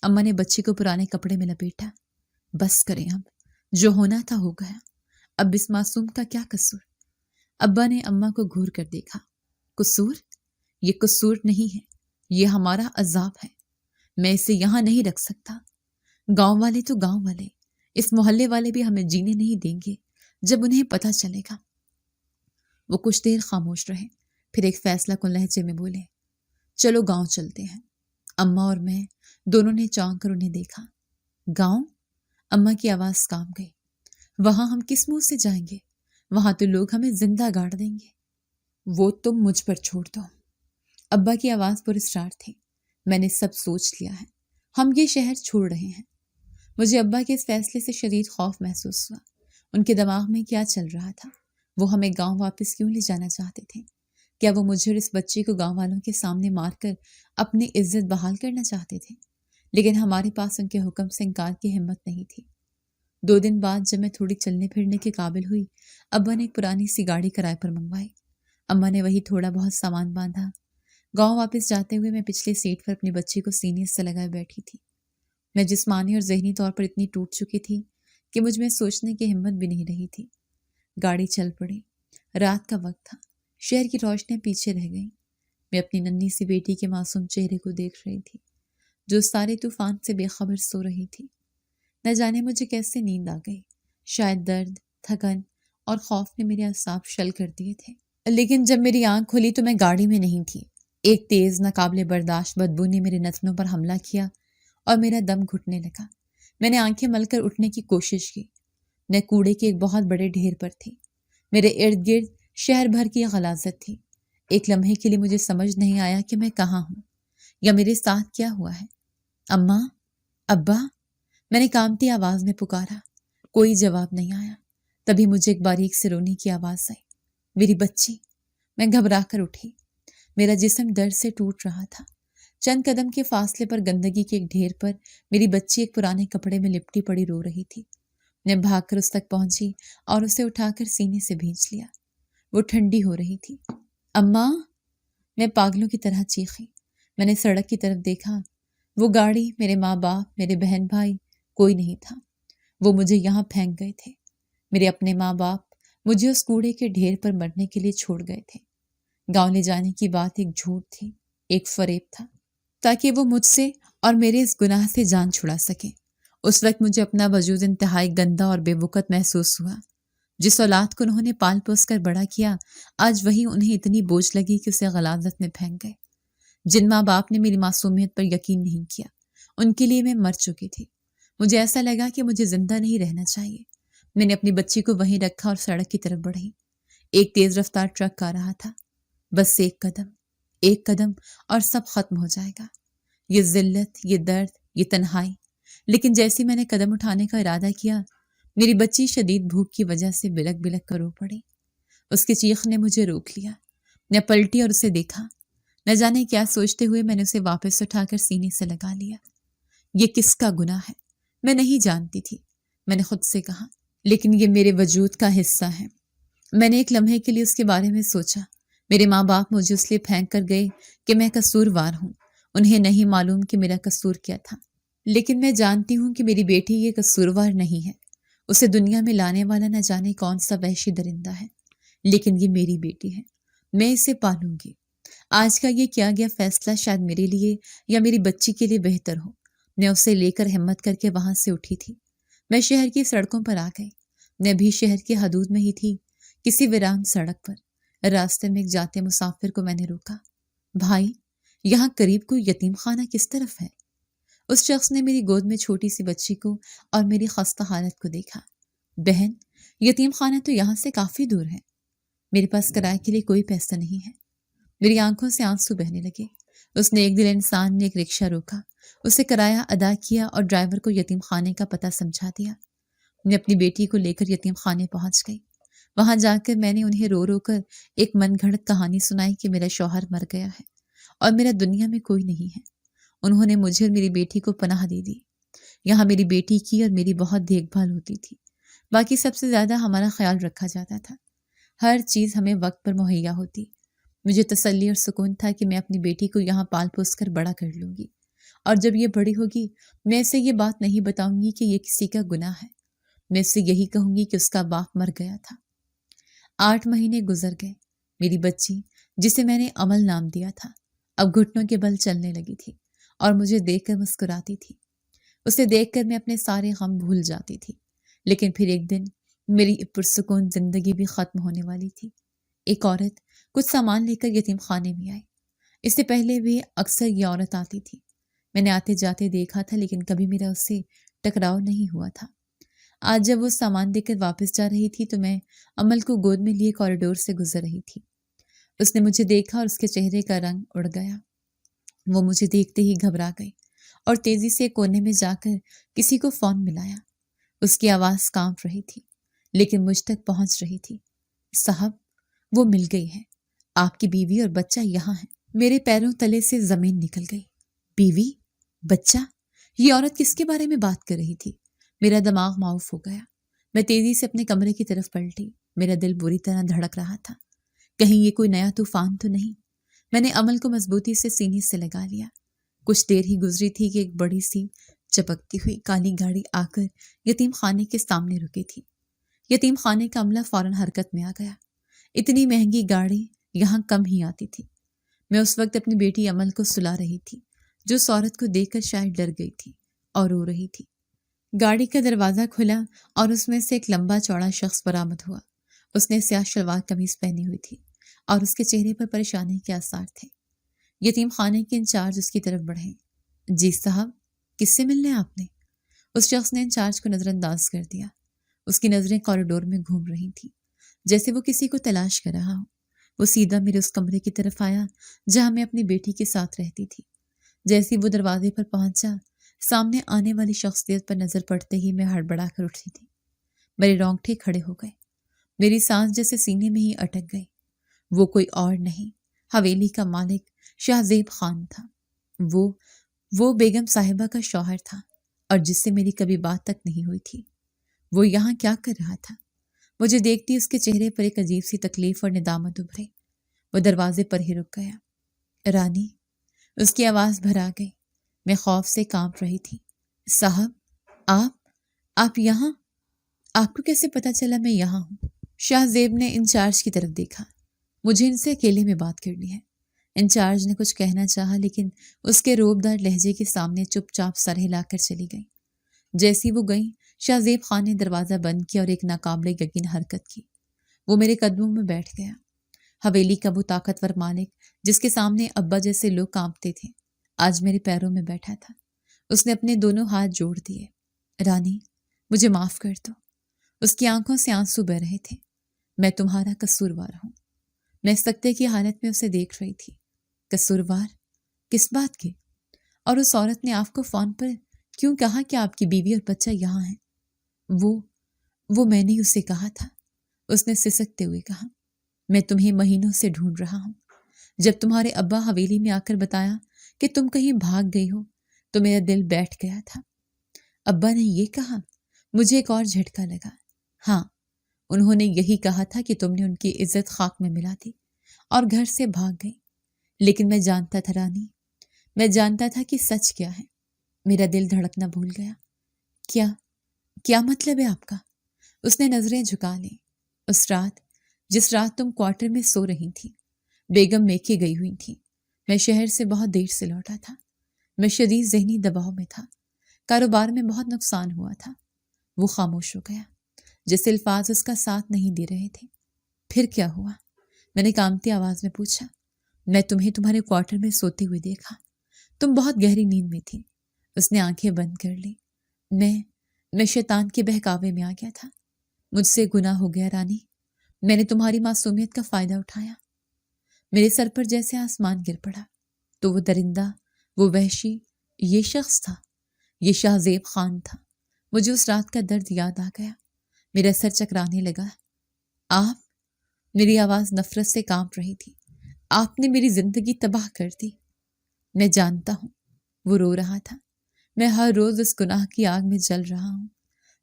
اماں نے بچی کو پرانے کپڑے میں لپیٹا۔ بس کریں اب، جو ہونا تھا ہو گیا، اب اس معصوم کا کیا قصور؟ ابا نے اماں کو گھور کر دیکھا۔ قصور؟ یہ قصور نہیں ہے، یہ ہمارا عذاب ہے۔ میں اسے یہاں نہیں رکھ سکتا۔ گاؤں والے تو گاؤں والے، اس محلے والے بھی ہمیں جینے نہیں دیں گے جب انہیں پتہ چلے گا۔ وہ کچھ دیر خاموش رہے، پھر ایک فیصلہ کن لہجے میں بولے، چلو گاؤں چلتے ہیں۔ اماں اور میں دونوں نے چونک کر انہیں دیکھا۔ گاؤں؟ اماں کی آواز کانپ گئی۔ وہاں ہم کس منہ سے جائیں گے؟ وہاں تو لوگ ہمیں زندہ گاڑ دیں گے۔ وہ تم مجھ پر چھوڑ دو۔ ابا کی آواز پر اسرار تھی۔ میں نے سب سوچ لیا ہے، ہم یہ شہر چھوڑ رہے ہیں۔ مجھے ابا کے اس فیصلے سے شدید خوف محسوس ہوا۔ ان کے دماغ میں کیا چل رہا تھا؟ وہ ہمیں گاؤں واپس کیوں لے جانا چاہتے تھے؟ کیا وہ مجھے اور اس بچے کو گاؤں والوں کے سامنے مار کر اپنی عزت بحال کرنا چاہتے تھے؟ لیکن ہمارے پاس ان کے حکم سے انکار کی ہمت نہیں تھی۔ 2 دن بعد جب میں تھوڑی چلنے پھرنے کے قابل ہوئی، ابا نے ایک پرانی سی گاڑی کرائے پر منگوائی۔ اماں نے وہی تھوڑا بہت سامان باندھا۔ گاؤں واپس جاتے ہوئے میں پچھلے سیٹ پر اپنی بچی کو سینے سے لگائے بیٹھی تھی۔ میں جسمانی اور ذہنی طور پر اتنی ٹوٹ چکی تھی کہ مجھ میں سوچنے کی ہمت بھی نہیں رہی تھی۔ گاڑی چل پڑی۔ رات کا وقت تھا، شہر کی روشنیاں پیچھے رہ گئیں۔ میں اپنی ننھی سی بیٹی کے معصوم چہرے کو دیکھ رہی تھی جو سارے طوفان سے بے خبر سو رہی تھی۔ نہ جانے مجھے کیسے نیند آ گئی، شاید درد، تھکن اور خوف نے میرے اعصاب شل کر دیے تھے۔ لیکن جب میری آنکھ کھلی تو میں گاڑی میں نہیں تھی۔ ایک تیز ناقابل برداشت بدبو نے میرے نتنوں پر حملہ کیا اور میرا دم گھٹنے لگا۔ میں نے آنکھیں مل کر اٹھنے کی کوشش کی۔ میں کوڑے کے ایک بہت بڑے ڈھیر پر تھی۔ میرے ارد گرد شہر بھر کی غلاظت تھی۔ ایک لمحے کے لیے مجھے سمجھ نہیں آیا کہ میں کہاں ہوں یا میرے ساتھ کیا ہوا ہے۔ اماں، ابا، میں نے کانپتی آواز میں پکارا۔ کوئی جواب نہیں آیا۔ تبھی مجھے ایک باریک سے رونے کی آواز آئی۔ میری بچی! میں گھبرا کر اٹھی۔ میرا جسم درد سے ٹوٹ رہا تھا۔ چند قدم کے فاصلے پر گندگی کے ایک ڈھیر پر میری بچی ایک پرانے کپڑے میں لپٹی پڑی رو رہی تھی۔ میں بھاگ کر اس تک پہنچی اور اسے اٹھا کر سینے سے بھینچ لیا۔ وہ ٹھنڈی ہو رہی تھی۔ اماں! میں پاگلوں کی طرح چیخی۔ میں نے سڑک کی طرف دیکھا۔ وہ گاڑی، میرے ماں باپ، میرے بہن بھائی، کوئی نہیں تھا۔ وہ مجھے یہاں پھینک گئے تھے۔ میرے اپنے ماں باپ مجھے اس کوڑے کے ڈھیر پر مرنے کے لیے چھوڑ گئے تھے۔ گاؤں لے جانے کی بات ایک جھوٹ تھی، ایک فریب تھا، تاکہ وہ مجھ سے اور میرے اس گناہ سے جان چھڑا سکے۔ اس وقت مجھے اپنا وجود انتہائی گندا اور بے وقت محسوس ہوا۔ جس اولاد کو انہوں نے پال پوس کر بڑا کیا، آج وہی انہیں اتنی بوجھ لگی کہ اسے غلاظت میں پھینک گئے۔ جن ماں باپ نے میری معصومیت پر یقین نہیں کیا، ان کے لیے میں مر چکی تھی۔ مجھے ایسا لگا کہ مجھے زندہ نہیں رہنا چاہیے۔ میں نے اپنی بچی کو وہیں رکھا اور سڑک کی طرف بڑھی۔ ایک تیز رفتار ٹرک آ رہا تھا۔ بس ایک قدم اور سب ختم ہو جائے گا۔ یہ ذلت، یہ درد، یہ تنہائی۔ لیکن جیسے میں نے قدم اٹھانے کا ارادہ کیا، میری بچی شدید بھوک کی وجہ سے بلک بلک کر رو پڑی۔ اس کی چیخ نے مجھے روک لیا۔ میں پلٹی اور اسے دیکھا۔ نہ جانے کیا سوچتے ہوئے میں نے اسے واپس اٹھا کر سینے سے لگا لیا۔ یہ کس کا گناہ ہے؟ میں نہیں جانتی تھی، میں نے خود سے کہا، لیکن یہ میرے وجود کا حصہ ہے۔ میں نے ایک لمحے کے لیے اس کے بارے میں سوچا۔ میرے ماں باپ مجھے اس لیے پھینک کر گئے کہ میں قصوروار ہوں۔ انہیں نہیں معلوم کہ میرا قصور کیا تھا، لیکن میں جانتی ہوں کہ میری بیٹی یہ قصوروار نہیں ہے۔ اسے دنیا میں لانے والا نہ جانے کون سا وحشی درندہ ہے، لیکن یہ میری بیٹی ہے۔ میں اسے پالوں گی۔ آج کا یہ کیا گیا فیصلہ شاید میرے لیے یا میری بچی کے لیے بہتر ہو۔ میں اسے لے کر ہمت کر کے وہاں سے اٹھی تھی۔ میں شہر کی سڑکوں پر آ گئی۔ میں بھی شہر کے حدود میں ہی تھی، کسی ویران سڑک پر۔ راستے میں ایک جاتے مسافر کو میں نے روکا۔ بھائی، یہاں قریب کوئی یتیم خانہ کس طرف ہے؟ اس شخص نے میری گود میں چھوٹی سی بچی کو اور میری خستہ حالت کو دیکھا۔ بہن، یتیم خانہ تو یہاں سے کافی دور ہے۔ میرے پاس کرائے کے لیے کوئی پیسہ نہیں ہے۔ میری آنکھوں سے آنسو بہنے لگے۔ اس نے ایک دل انسان نے ایک رکشہ روکا، اسے کرایہ ادا کیا اور ڈرائیور کو یتیم خانے کا پتہ سمجھا دیا۔ میں اپنی بیٹی کو لے کر یتیم خانے پہنچ گئی۔ وہاں جا کر میں نے انہیں رو رو کر ایک من گھڑت کہانی سنائی کہ میرا شوہر مر گیا ہے اور میرا دنیا میں کوئی نہیں ہے۔ انہوں نے مجھے اور میری بیٹی کو پناہ دے دی۔ یہاں میری بیٹی کی اور میری بہت دیکھ بھال ہوتی تھی۔ باقی سب سے زیادہ ہمارا خیال رکھا جاتا تھا۔ ہر چیز ہمیں وقت پر مہیا ہوتی۔ مجھے تسلی اور سکون تھا کہ میں اپنی بیٹی کو یہاں پال پوس کر بڑا کر لوں گی، اور جب یہ بڑی ہوگی میں اسے یہ بات نہیں بتاؤں گی کہ یہ کسی کا گناہ ہے۔ میں اس سے یہی کہوں گی کہ اس کا باپ مر گیا تھا۔ 8 مہینے گزر گئے۔ میری بچی، جسے میں نے عمل نام دیا تھا، اب گھٹنوں کے بل چلنے لگی تھی اور مجھے دیکھ کر مسکراتی تھی۔ اسے دیکھ کر میں اپنے سارے غم بھول جاتی تھی۔ لیکن پھر ایک دن میری پرسکون زندگی بھی ختم ہونے والی تھی۔ ایک عورت کچھ سامان لے کر یتیم خانے میں آئی۔ اس سے پہلے بھی اکثر یہ عورت آتی تھی۔ میں نے آتے جاتے دیکھا تھا، لیکن کبھی میرا اس سے ٹکراؤ نہیں ہوا تھا۔ آج جب وہ سامان دے کر واپس جا رہی تھی تو میں عمل کو گود میں لیے کوریڈور سے گزر رہی تھی۔ اس نے مجھے دیکھا اور اس کے چہرے کا رنگ اڑ گیا۔ وہ مجھے دیکھتے ہی گھبرا گئی اور تیزی سے کونے میں جا کر کسی کو فون ملایا۔ اس کی آواز کانپ رہی تھی، لیکن مجھ تک پہنچ رہی تھی۔ صاحب، وہ مل گئی ہے۔ آپ کی بیوی اور بچہ یہاں ہیں۔ میرے پیروں تلے سے زمین نکل گئی۔ بیوی؟ بچہ؟ یہ عورت کس کے بارے میں بات کر رہی تھی؟ میرا دماغ معاف ہو گیا۔ میں تیزی سے اپنے کمرے کی طرف پلٹی۔ میرا دل بری طرح دھڑک رہا تھا۔ کہیں یہ کوئی نیا طوفان تو نہیں؟ میں نے عمل کو مضبوطی سے سینے سے لگا لیا۔ کچھ دیر ہی گزری تھی کہ ایک بڑی سی چپکتی ہوئی کالی گاڑی آ کر یتیم خانے کے سامنے رکی تھی۔ یتیم خانے کا عملہ فوراً حرکت میں آ گیا۔ اتنی مہنگی گاڑی یہاں کم ہی آتی تھی۔ میں اس وقت اپنی بیٹی عمل کو سلا رہی تھی، جو اس عورت کو دیکھ کر شاید ڈر گئی تھی اور رو رہی تھی۔ گاڑی کا دروازہ کھلا اور اس میں سے ایک لمبا چوڑا شخص برآمد ہوا۔ اس نے سیاہ شلوار قمیض پہنی ہوئی تھی اور اس کے چہرے پر پریشانی کے آثار تھے۔ یتیم خانے کے انچارج اس کی طرف بڑھے۔ جی صاحب، کس سے ملنے آپ نے؟ اس شخص نے انچارج کو نظر انداز کر دیا۔ اس کی نظریں کوریڈور میں گھوم رہی تھیں، جیسے وہ کسی کو تلاش کر رہا ہو۔ وہ سیدھا میرے اس کمرے کی طرف آیا جہاں میں اپنی بیٹی کے ساتھ رہتی تھی۔ جیسے وہ دروازے پر پہنچا، سامنے آنے والی شخصیت پر نظر پڑتے ہی میں ہڑبڑا کر اٹھی تھی۔ میرے رونگٹے کھڑے ہو گئے۔ میری سانس جیسے سینے میں ہی اٹک گئی۔ وہ کوئی اور نہیں، حویلی کا مالک شاہ زیب خان تھا۔ وہ بیگم صاحبہ کا شوہر تھا اور جس سے میری کبھی بات تک نہیں ہوئی تھی۔ وہ یہاں کیا کر رہا تھا؟ مجھے دیکھتی اس کے چہرے پر ایک عجیب سی تکلیف اور ندامت ابھری۔ وہ دروازے پر ہی رک گیا۔ رانی، اس کی آواز بھر آ گئی۔ میں خوف سے کانپ رہی تھی۔ صاحب، آپ یہاں؟ آپ کو کیسے پتا چلا میں یہاں ہوں؟ شاہ زیب نے انچارج کی طرف دیکھا۔ مجھے ان سے اکیلے میں بات کرنی ہے۔ انچارج نے کچھ کہنا چاہا لیکن اس کے روبدار لہجے کے سامنے چپ چاپ سر ہلا کر چلی گئی۔ جیسی وہ گئیں، شاہ زیب خان نے دروازہ بند کیا اور ایک ناقابل یقین حرکت کی۔ وہ میرے قدموں میں بیٹھ گیا۔ حویلی کا وہ طاقتور مالک جس کے سامنے ابا جیسے لوگ کانپتے تھے، آج میرے پیروں میں بیٹھا تھا۔ اس نے اپنے دونوں ہاتھ جوڑ دیے۔ رانی، مجھے معاف کر دو۔ اس کی آنکھوں سے آنسو بہ رہے تھے۔ میں تمہارا قصوروار ہوں۔ میں سکتے کی حالت میں اسے دیکھ رہی تھی۔ قصوروار؟ کس بات کے؟ اور اس عورت نے آپ کو فون پر کیوں کہا کہ آپ کی بیوی اور بچہ یہاں ہیں؟ وہ میں نے اسے کہا تھا، اس نے سسکتے ہوئے کہا۔ میں تمہیں مہینوں سے ڈھونڈ رہا ہوں۔ جب تمہارے ابا حویلی میں آ کر بتایا کہ تم کہیں بھاگ گئی ہو تو میرا دل بیٹھ گیا تھا۔ ابا نے یہ کہا؟ مجھے ایک اور جھٹکا لگا۔ ہاں، انہوں نے یہی کہا تھا کہ تم نے ان کی عزت خاک میں ملا دی اور گھر سے بھاگ گئی۔ لیکن میں جانتا تھا رانی، میں جانتا تھا کہ سچ کیا ہے۔ میرا دل دھڑکنا بھول گیا۔ کیا مطلب ہے آپ کا؟ اس نے نظریں جھکا لیں۔ جس رات تم کوارٹر میں سو رہی تھی، بیگم میکے گئی ہوئی تھی۔ میں شہر سے بہت دیر سے لوٹا تھا۔ میں شدید ذہنی دباؤ میں تھا۔ کاروبار میں بہت نقصان ہوا تھا۔ وہ خاموش ہو گیا۔ جیسے الفاظ اس کا ساتھ نہیں دے رہے تھے۔ پھر کیا ہوا؟ میں نے کانپتی آواز میں پوچھا۔ میں تمہیں تمہارے کوارٹر میں سوتے ہوئے دیکھا۔ تم بہت گہری نیند میں تھی۔ اس نے آنکھیں بند کر لی۔ میں شیطان کے بہکاوے میں آ گیا تھا۔ مجھ سے گناہ ہو گیا رانی۔ میں نے تمہاری معصومیت کا فائدہ اٹھایا۔ میرے سر پر جیسے آسمان گر پڑا۔ تو وہ درندہ، وہ وحشی، یہ شخص تھا، یہ شاہ زیب خان تھا۔ مجھے اس رات کا درد یاد آ گیا۔ میرا سر چکرانے لگا۔ آپ؟ میری آواز نفرت سے کانپ رہی تھی۔ آپ نے میری زندگی تباہ کر دی۔ میں جانتا ہوں۔ وہ رو رہا تھا۔ میں ہر روز اس گناہ کی آگ میں جل رہا ہوں۔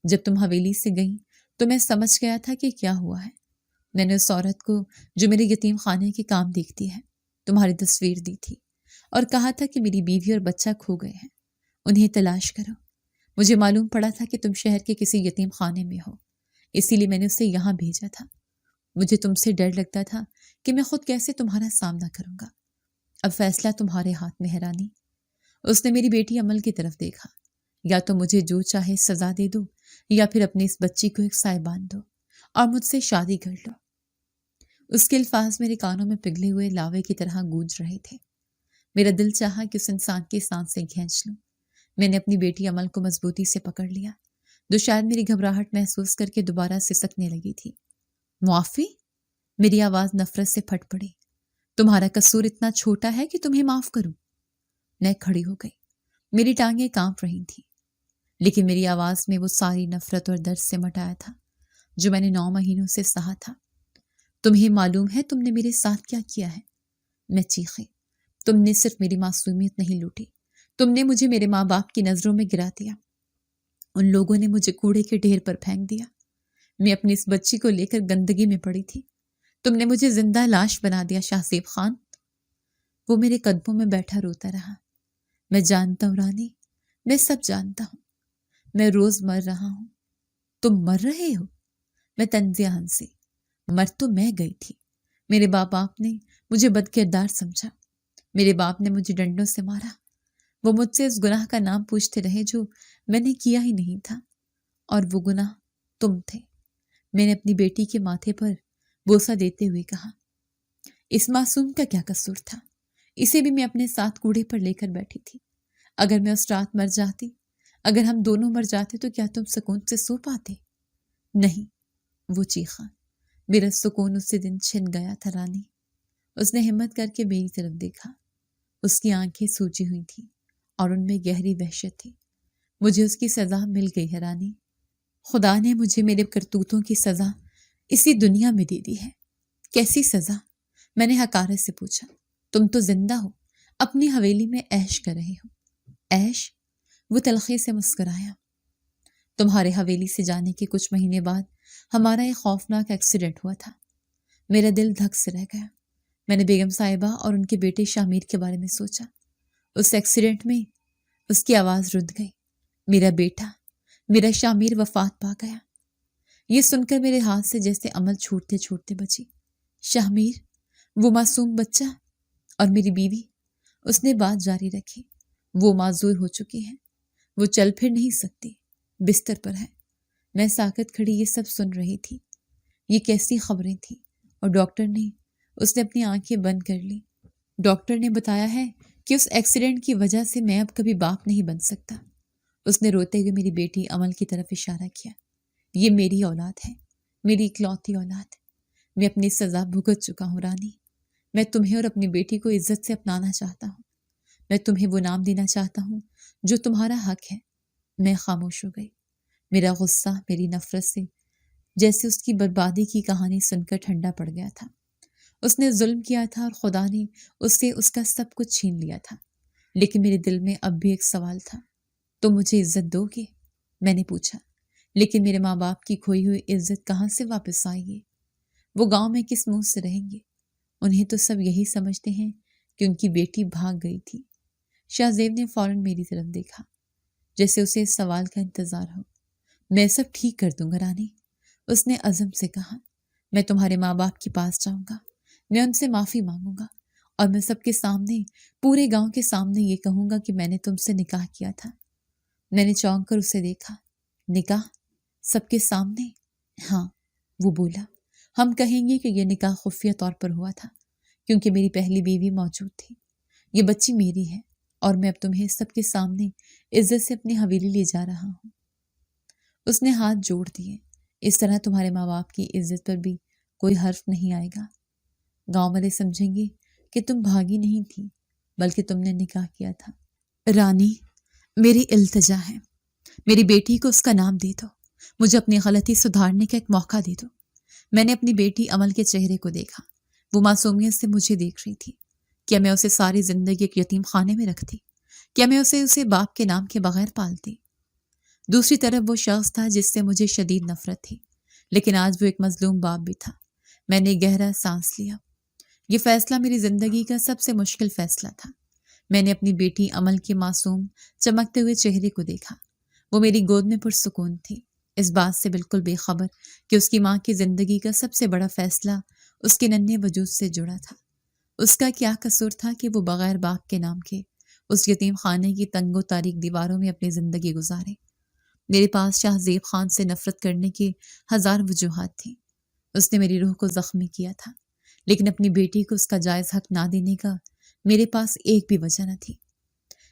جب تم حویلی سے گئیں تو میں سمجھ گیا تھا کہ کیا ہوا ہے۔ میں نے اس عورت کو جو میرے یتیم خانے کے کام دیکھتی ہے تمہاری تصویر دی تھی اور کہا تھا کہ میری بیوی اور بچہ کھو گئے ہیں، انہیں تلاش کرو۔ مجھے معلوم پڑا تھا کہ تم شہر کے کسی یتیم خانے میں ہو، اسی لیے میں نے اسے یہاں بھیجا تھا۔ مجھے تم سے ڈر لگتا تھا کہ میں خود کیسے تمہارا سامنا کروں گا۔ اب فیصلہ تمہارے ہاتھ میں ہے رانی۔ اس نے میری بیٹی عمل کی طرف دیکھا۔ یا تو مجھے جو چاہے سزا دے دو یا پھر اپنی اس بچی کو ایک سائے باندھ دو اور مجھ سے شادی کر لو۔ اس کے الفاظ میرے کانوں میں پگھلے ہوئے لاوے کی طرح گونج رہے تھے۔ میرا دل چاہا کہ اس انسان کی سانسیں کھینچ لوں۔ میں نے اپنی بیٹی عمل کو مضبوطی سے پکڑ لیا، جو شاید میری گھبراہٹ محسوس کر کے دوبارہ سسکنے لگی تھی۔ معافی؟ میری آواز نفرت سے پھٹ پڑی۔ تمہارا قصور اتنا چھوٹا ہے کہ تمہیں معاف کروں؟ میں کھڑی ہو گئی۔ میری ٹانگیں کانپ رہی تھیں، لیکن میری آواز میں وہ ساری نفرت اور درد سمٹ آیا تھا جو میں نے 9 مہینوں سے سہا تھا۔ تمہیں معلوم ہے تم نے میرے ساتھ کیا کیا ہے؟ میں چیخی۔ تم نے صرف میری معصومیت نہیں لوٹی، تم نے مجھے میرے ماں باپ کی نظروں میں گرا دیا۔ ان لوگوں نے مجھے کوڑے کے ڈھیر پر پھینک دیا۔ میں اپنی اس بچی کو لے کر گندگی میں پڑی تھی۔ تم نے مجھے زندہ لاش بنا دیا شاہ زیب خان۔ وہ میرے قدموں میں بیٹھا روتا رہا۔ میں جانتا ہوں رانی، میں سب جانتا ہوں۔ میں روز مر رہا ہوں۔ تم مر رہے ہو؟ میں طنزیہ ہنسی۔ مر تو میں گئی تھی۔ میرے باپ نے مجھے بد کردار سمجھا۔ میرے باپ نے مجھے ڈنڈوں سے مارا۔ وہ مجھ سے اس گناہ کا نام پوچھتے رہے جو میں نے کیا ہی نہیں تھا، اور وہ گناہ تم تھے۔ میں نے اپنی بیٹی کے ماتھے پر بوسہ دیتے ہوئے کہا، اس معصوم کا کیا قصور تھا؟ اسے بھی میں اپنے ساتھ کوڑے پر لے کر بیٹھی تھی۔ اگر میں اس رات مر جاتی، اگر ہم دونوں مر جاتے تو کیا تم سکون سے سو پاتے؟ نہیں، وہ چیخا۔ میرا سکون اسی دن چھن گیا تھا رانی۔ اس نے ہمت کر کے میری طرف دیکھا۔ اس کی آنکھیں سوجی ہوئی تھیں اور ان میں گہری وحشت تھی۔ مجھے اس کی سزا مل گئی ہے رانی۔ خدا نے مجھے میرے کرتوتوں کی سزا اسی دنیا میں دے دی ہے۔ کیسی سزا؟ میں نے حقارت سے پوچھا۔ تم تو زندہ ہو، اپنی حویلی میں عیش کر رہی ہوں۔ عیش؟ وہ تلخی سے مسکرایا۔ تمہارے حویلی سے جانے کے کچھ مہینے بعد ہمارا ایک خوفناک ایکسیڈنٹ ہوا تھا۔ میرا دل دھک سے رہ گیا۔ میں نے بیگم صاحبہ اور ان کے بیٹے شامیر کے بارے میں سوچا۔ اس ایکسیڈنٹ میں اس کی آواز رد گئی۔ میرا بیٹا، میرا شامیر وفات پا گیا۔ یہ سن کر میرے ہاتھ سے جیسے عمل چھوٹتے چھوٹتے بچی۔ شامیر، وہ معصوم بچہ، اور میری بیوی؟ اس نے بات جاری رکھی۔ وہ معذور ہو چکی ہے، وہ چل پھر نہیں سکتی، بستر پر ہے۔ میں ساکت کھڑی یہ سب سن رہی تھی۔ یہ کیسی خبریں تھیں؟ اور ڈاکٹر نے؟ اس نے اپنی آنکھیں بند کر لی۔ ڈاکٹر نے بتایا ہے کہ اس ایکسیڈنٹ کی وجہ سے میں اب کبھی باپ نہیں بن سکتا۔ اس نے روتے ہوئے میری بیٹی عمل کی طرف اشارہ کیا۔ یہ میری اولاد ہے، میری اکلوتی اولاد۔ میں اپنی سزا بھگت چکا ہوں رانی۔ میں تمہیں اور اپنی بیٹی کو عزت سے اپنانا چاہتا ہوں۔ میں تمہیں وہ نام دینا چاہتا ہوں جو تمہارا حق ہے۔ میں خاموش ہو گئی۔ میرا غصہ میری نفرت سے جیسے اس کی بربادی کی کہانی سن کر ٹھنڈا پڑ گیا تھا۔ اس نے ظلم کیا تھا اور خدا نے اس سے اس کا سب کچھ چھین لیا تھا، لیکن میرے دل میں اب بھی ایک سوال تھا۔ تم مجھے عزت دو گے؟ میں نے پوچھا۔ لیکن میرے ماں باپ کی کھوئی ہوئی عزت کہاں سے واپس آئے گی؟ وہ گاؤں میں کس منہ سے رہیں گے؟ انہیں تو سب یہی سمجھتے ہیں کہ ان کی بیٹی بھاگ گئی تھی۔ شاہ زیب نے فوراً میری طرف دیکھا، جیسے اسے اس سوال کا انتظار ہو۔ میں سب ٹھیک کر دوں گا رانی، اس نے عزم سے کہا۔ میں تمہارے ماں باپ کے پاس جاؤں گا، میں ان سے معافی مانگوں گا، اور میں سب کے سامنے، پورے گاؤں کے سامنے یہ کہوں گا کہ میں نے تم سے نکاح کیا تھا۔ میں نے چونک کر اسے دیکھا۔ نکاح؟ سب کے سامنے؟ ہاں، وہ بولا۔ ہم کہیں گے کہ یہ نکاح خفیہ طور پر ہوا تھا، کیونکہ میری پہلی بیوی موجود تھی۔ یہ بچی میری ہے، اور میں اب تمہیں سب کے سامنے عزت سے اپنی حویلی لے جا رہا ہوں۔ اس نے ہاتھ جوڑ دیے۔ اس طرح تمہارے ماں باپ کی عزت پر بھی کوئی حرف نہیں آئے گا۔ گاؤں والے سمجھیں گے کہ تم بھاگی نہیں تھی، بلکہ تم نے نکاح کیا تھا۔ رانی، میری التجا ہے، میری بیٹی کو اس کا نام دے دو۔ مجھے اپنی غلطی سدھارنے کا ایک موقع دے دو۔ میں نے اپنی بیٹی عمل کے چہرے کو دیکھا۔ وہ معصومیت سے مجھے دیکھ رہی تھی۔ کیا میں اسے ساری زندگی ایک یتیم خانے میں رکھتی؟ کیا میں اسے باپ کے نام کے بغیر پالتی؟ دوسری طرف وہ شخص تھا جس سے مجھے شدید نفرت تھی، لیکن آج وہ ایک مظلوم باپ بھی تھا۔ میں نے گہرا سانس لیا۔ یہ فیصلہ میری زندگی کا سب سے مشکل فیصلہ تھا۔ میں نے اپنی بیٹی عمل کے معصوم چمکتے ہوئے چہرے کو دیکھا۔ وہ میری گود میں پرسکون تھی، اس بات سے بالکل بے خبر کہ اس کی ماں کی زندگی کا سب سے بڑا فیصلہ اس کے ننھے وجود سے جڑا تھا۔ اس کا کیا قصور تھا کہ وہ بغیر باپ کے نام کے اس یتیم خانے کی تنگ و تاریک دیواروں میں اپنی زندگی گزارے؟ میرے پاس شاہ زیب خان سے نفرت کرنے کی ہزار وجوہات تھیں۔ اس نے میری روح کو زخمی کیا تھا، لیکن اپنی بیٹی کو اس کا جائز حق نہ دینے کا میرے پاس ایک بھی وجہ نہ تھی۔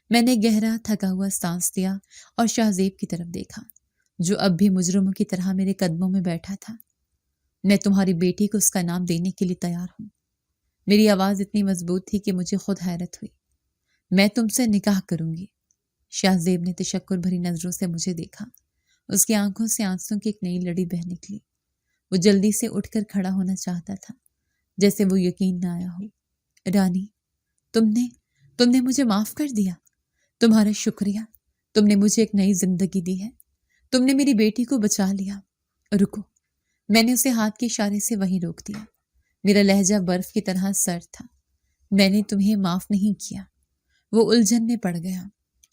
میں نے گہرا تھکا ہوا سانس لیا اور شاہ زیب کی طرف دیکھا، جو اب بھی مجرموں کی طرح میرے قدموں میں بیٹھا تھا۔ میں تمہاری بیٹی کو اس کا نام دینے کے لیے تیار ہوں۔ میری آواز اتنی مضبوط تھی کہ مجھے خود حیرت ہوئی۔ میں تم سے نکاح کروں گی۔ شاہ زیب نے تشکر بھری نظروں سے مجھے دیکھا۔ اس کی آنکھوں سے آنسوں کی ایک نئی لڑی بہہ نکلی۔ وہ جلدی سے اٹھ کر کھڑا ہونا چاہتا تھا، جیسے وہ یقین نہ آیا ہو۔ رانی، تم نے مجھے معاف کر دیا۔ تمہارا شکریہ۔ تم نے مجھے ایک نئی زندگی دی ہے۔ تم نے میری بیٹی کو بچا لیا۔ رکو، میں نے اسے ہاتھ کے اشارے سے وہیں روک دیا۔ میرا لہجہ برف کی طرح سرد تھا۔ میں نے تمہیں معاف نہیں کیا۔ وہ الجھن میں پڑ گیا۔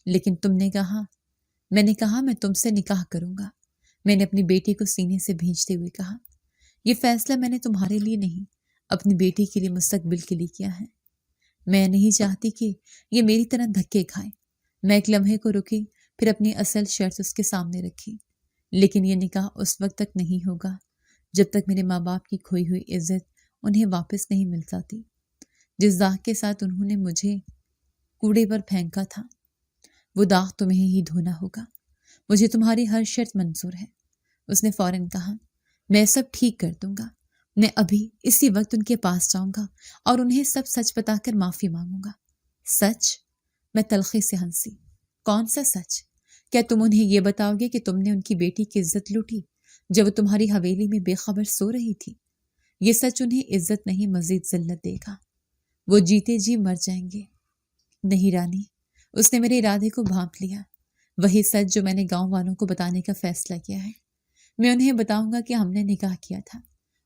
لیکن تم نے کہا۔ میں نے کہا میں تم سے نکاح کروں گا۔ میں نے اپنی بیٹی کو سینے سے بھینچتے ہوئے کہا۔ یہ فیصلہ میں نے تمہارے لیے نہیں، اپنی بیٹی کے لیے، مستقبل کے لیے کیا ہے۔ میں نہیں چاہتی کہ یہ میری طرح دھکے کھائے۔ میں ایک لمحے کو رکی، پھر اپنی اصل شرط اس کے سامنے رکھی۔ لیکن یہ نکاح اس وقت تک نہیں ہوگا جب تک میرے ماں باپ کی کھوئی ہوئی عزت انہیں واپس نہیں مل جاتی، جس داغ کے ساتھ انہوں نے مجھے کوڑے پر پھینکا تھا۔ وہ داغ تمہیں ہی دھونا ہوگا۔ مجھے تمہاری ہر شرط منظور ہے۔ اس نے فوراً کہا۔ میں سب ٹھیک کر دوں گا۔ میں ابھی اسی وقت ان کے پاس جاؤں گا اور انہیں سب سچ بتا کر معافی مانگوں گا۔ سچ؟ میں تلخی سے ہنسی۔ کون سا سچ؟ کیا تم انہیں یہ بتاؤ گے کہ تم نے ان کی بیٹی کی عزت لوٹی جب وہ تمہاری حویلی میں بے خبر سو رہی تھی؟ یہ سچ انہیں عزت نہیں، مزید ذلت دے گا۔ وہ جیتے جی مر جائیں گے۔ نہیں رانی، اس نے میرے ارادے کو بھانپ لیا۔ وہی سچ جو میں نے گاؤں والوں کو بتانے کا فیصلہ کیا ہے۔ میں انہیں بتاؤں گا کہ ہم نے نکاح کیا تھا۔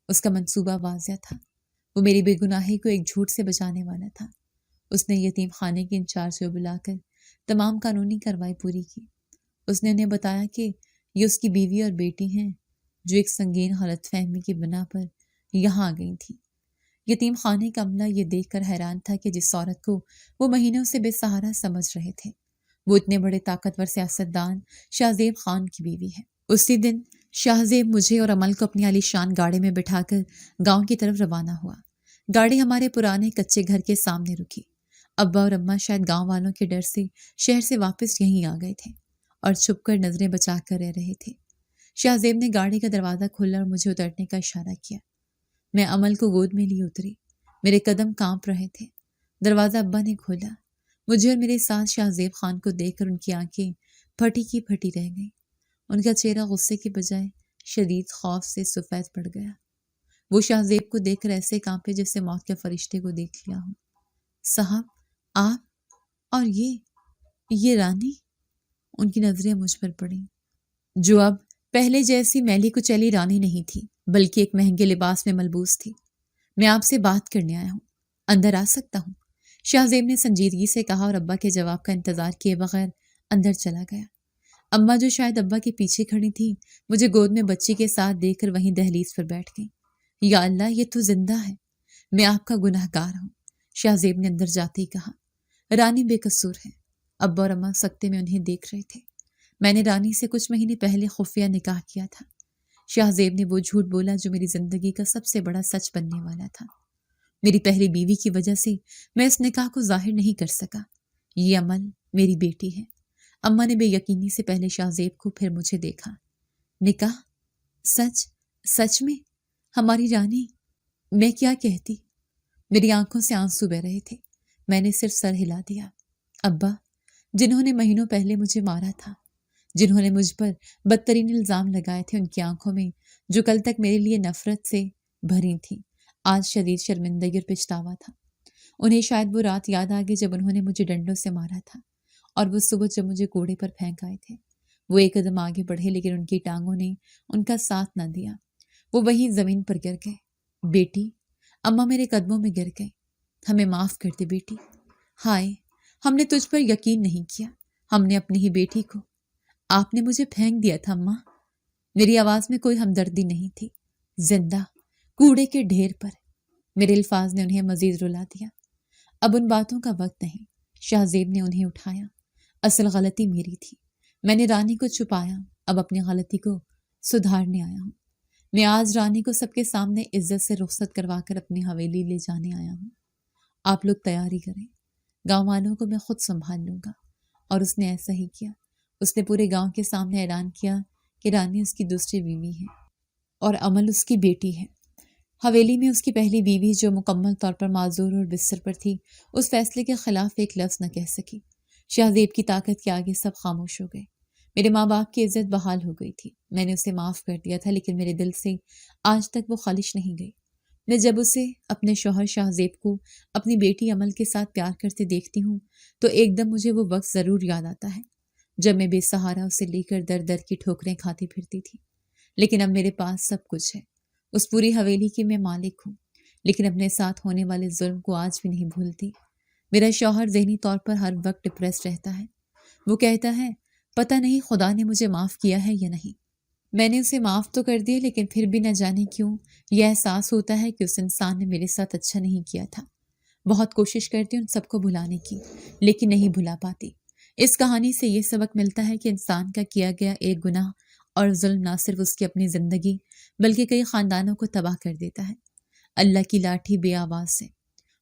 اس کا منصوبہ واضح تھا۔ وہ میری بے گناہی کو ایک جھوٹ سے بچانے والا تھا۔ اس نے یتیم خانے کے انچارج کو بلا کر تمام قانونی کارروائی پوری کی۔ اس نے انہیں بتایا کہ یہ اس کی بیوی اور بیٹی ہیں جو ایک سنگین غلط فہمی کی بنا پر یہاں آ گئی تھی۔ یتیم خانے کا عملہ یہ دیکھ کر حیران تھا کہ جس عورت کو وہ مہینوں سے بے سہارا سمجھ رہے تھے، وہ اتنے بڑے طاقتور سیاستدان شاہ زیب خان کی بیوی ہے۔ اسی دن شاہ زیب مجھے اور عمل کو اپنی عالی شان گاڑی میں بٹھا کر گاؤں کی طرف روانہ ہوا۔ گاڑی ہمارے پرانے کچے گھر کے سامنے رکی۔ ابا اور اماں شاید گاؤں والوں کے ڈر سے شہر سے واپس یہیں آ گئے تھے اور چھپ کر نظریں بچا کر رہ رہے تھے۔ شاہ زیب نے گاڑی کا دروازہ کھولا اور مجھے اترنے کا اشارہ کیا۔ میں عمل کو گود میں لیے اتری۔ میرے قدم کانپ رہے تھے۔ دروازہ ابا نے کھولا۔ مجھے اور میرے ساتھ شاہ زیب خان کو دیکھ کر ان کی آنکھیں پھٹی کی پھٹی رہ گئیں۔ ان کا چہرہ غصے کے بجائے شدید خوف سے سفید پڑ گیا۔ وہ شاہ زیب کو دیکھ کر ایسے کانپے جیسے موت کے فرشتے کو دیکھ لیا ہو۔ صاحب، آپ اور یہ رانی؟ ان کی نظریں مجھ پر پڑیں، جو اب پہلے جیسی میلی کچیلی رانی نہیں تھی، بلکہ ایک مہنگے لباس میں ملبوس تھی۔ میں آپ سے بات کرنے آیا ہوں، اندر آ سکتا ہوں؟ شاہ زیب نے سنجیدگی سے کہا اور ابا کے جواب کا انتظار کیے بغیر اندر چلا گیا۔ اماں جو شاید ابا کے پیچھے کھڑی تھی، مجھے گود میں بچی کے ساتھ دیکھ کر وہیں دہلیز پر بیٹھ گئی۔ یا اللہ، یہ تو زندہ ہے۔ میں آپ کا گناہ گار ہوں، شاہ زیب نے اندر جاتے ہی کہا۔ رانی بے قصور ہے۔ ابا اور اماں سکتے میں انہیں دیکھ رہے تھے۔ میں نے رانی سے کچھ مہینے پہلے خفیہ نکاح کیا تھا۔ شاہ زیب نے وہ جھوٹ بولا جو میری زندگی کا سب سے بڑا سچ بننے والا تھا۔ میری پہلی بیوی کی وجہ سے میں اس نکاح کو ظاہر نہیں کر سکا۔ یہ عمل میری بیٹی ہے۔ اماں نے بے یقینی سے پہلے شاہ زیب کو پھر مجھے دیکھا۔ نکاح؟ سچ میں؟ ہماری رانی؟ میں کیا کہتی؟ میری آنکھوں سے آنسو بہ رہے تھے۔ میں نے صرف سر ہلا دیا۔ ابا، جنہوں نے مہینوں پہلے مجھے مارا تھا، جنہوں نے مجھ پر بدترین الزام لگائے تھے، ان کی آنکھوں میں جو کل تک میرے لیے نفرت سے بھری تھی، آج شدید شرمندگی اور پچھتاوا تھا۔ انہیں شاید وہ رات یاد آ گئی جب انہوں نے مجھے ڈنڈوں سے مارا تھا، اور وہ صبح جب مجھے کوڑے پر پھینک آئے تھے۔ وہ ایک قدم آگے بڑھے لیکن ان کی ٹانگوں نے ان کا ساتھ نہ دیا۔ وہ وہیں زمین پر گر گئے۔ بیٹی، اماں میرے قدموں میں گر گئے۔ ہمیں معاف کر دے بیٹی۔ ہائے، ہم نے تجھ پر یقین نہیں کیا۔ ہم نے اپنی ہی بیٹی کو۔ آپ نے مجھے پھینک دیا تھا اماں۔ میری آواز میں کوئی ہمدردی نہیں تھی۔ زندہ کوڑے کے ڈھیر پر۔ میرے الفاظ نے انہیں مزید رلا دیا۔ اب ان باتوں کا وقت نہیں۔ شاہ زیب نے انہیں اٹھایا۔ اصل غلطی میری تھی۔ میں نے رانی کو چھپایا۔ اب اپنی غلطی کو سدھارنے آیا ہوں۔ میں آج رانی کو سب کے سامنے عزت سے رخصت کروا کر اپنی حویلی لے جانے آیا ہوں۔ آپ لوگ تیاری کریں۔ گاؤں والوں کو میں خود سنبھال لوں گا۔ اور اس نے ایسا ہی کیا۔ اس نے پورے گاؤں کے سامنے اعلان کیا کہ رانی اس کی دوسری بیوی ہے اور عمل اس کی بیٹی ہے۔ حویلی میں اس کی پہلی بیوی جو مکمل طور پر معذور اور بستر پر تھی، اس فیصلے کے خلاف ایک لفظ نہ کہہ سکی۔ شاہ زیب کی طاقت کے آگے سب خاموش ہو گئے۔ میرے ماں باپ کی عزت بحال ہو گئی تھی۔ میں نے اسے معاف کر دیا تھا، لیکن میرے دل سے آج تک وہ خالص نہیں گئی۔ میں جب اسے، اپنے شوہر شاہ زیب کو، اپنی بیٹی عمل کے ساتھ پیار کرتے دیکھتی ہوں تو ایک دم مجھے وہ وقت ضرور یاد آتا ہے جب میں بے سہارا اسے لے کر در در کی ٹھوکریں کھاتی پھرتی تھی۔ لیکن اب میرے پاس سب کچھ ہے۔ اس پوری حویلی کی میں مالک ہوں، لیکن اپنے ساتھ ہونے والے ظلم کو آج بھی نہیں بھولتی۔ میرا شوہر ذہنی طور پر ہر وقت ڈپریس رہتا ہے۔ وہ کہتا ہے پتہ نہیں خدا نے مجھے معاف کیا ہے یا نہیں۔ میں نے اسے معاف تو کر دیا، لیکن پھر بھی نہ جانے کیوں یہ احساس ہوتا ہے کہ اس انسان نے میرے ساتھ اچھا نہیں کیا تھا۔ بہت کوشش کرتی ہوں ان سب کو بھلانے کی، لیکن نہیں بھلا پاتی۔ اس کہانی سے یہ سبق ملتا ہے کہ انسان کا کیا گیا ایک گناہ اور ظلم نہ صرف اس کی اپنی زندگی بلکہ کئی خاندانوں کو تباہ کر دیتا ہے۔ اللہ کی لاٹھی بے آواز ہے۔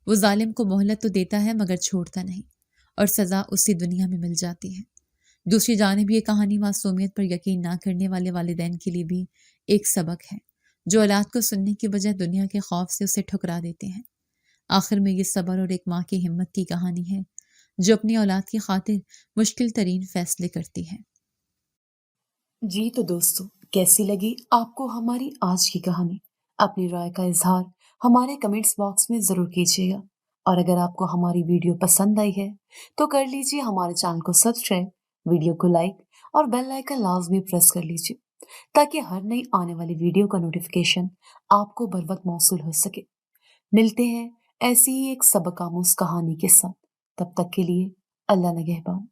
وہ ظالم کو مہلت تو دیتا ہے مگر چھوڑتا نہیں، اور سزا اسی دنیا میں مل جاتی ہے۔ دوسری جانب یہ کہانی معصومیت پر یقین نہ کرنے والے والدین کے لیے بھی ایک سبق ہے، جو اولاد کو سننے کی بجائے دنیا کے خوف سے اسے ٹھکرا دیتے ہیں۔ آخر میں یہ صبر اور ایک ماں کی ہمت کی کہانی ہے جو اپنی اولاد کی خاطر مشکل ترین فیصلے کرتی ہے۔ جی تو دوستو، کیسی لگی آپ کو ہماری آج کی کہانی؟ اپنی رائے کا اظہار ہمارے کمنٹس باکس میں ضرور کیجیے گا۔ اور اگر آپ کو ہماری ویڈیو پسند آئی ہے تو کر لیجیے ہمارے چینل کو سبسکرائب، ویڈیو کو لائک اور بیل آئکن لازمی پریس کر لیجیے تاکہ ہر نئی آنے والی ویڈیو کا نوٹیفیکیشن آپ کو بر وقت موصول ہو سکے۔ ملتے ہیں ایسی ہی ایک سبق آموز کہانی کے ساتھ، تب تک کے لیے اللہ نگہبان۔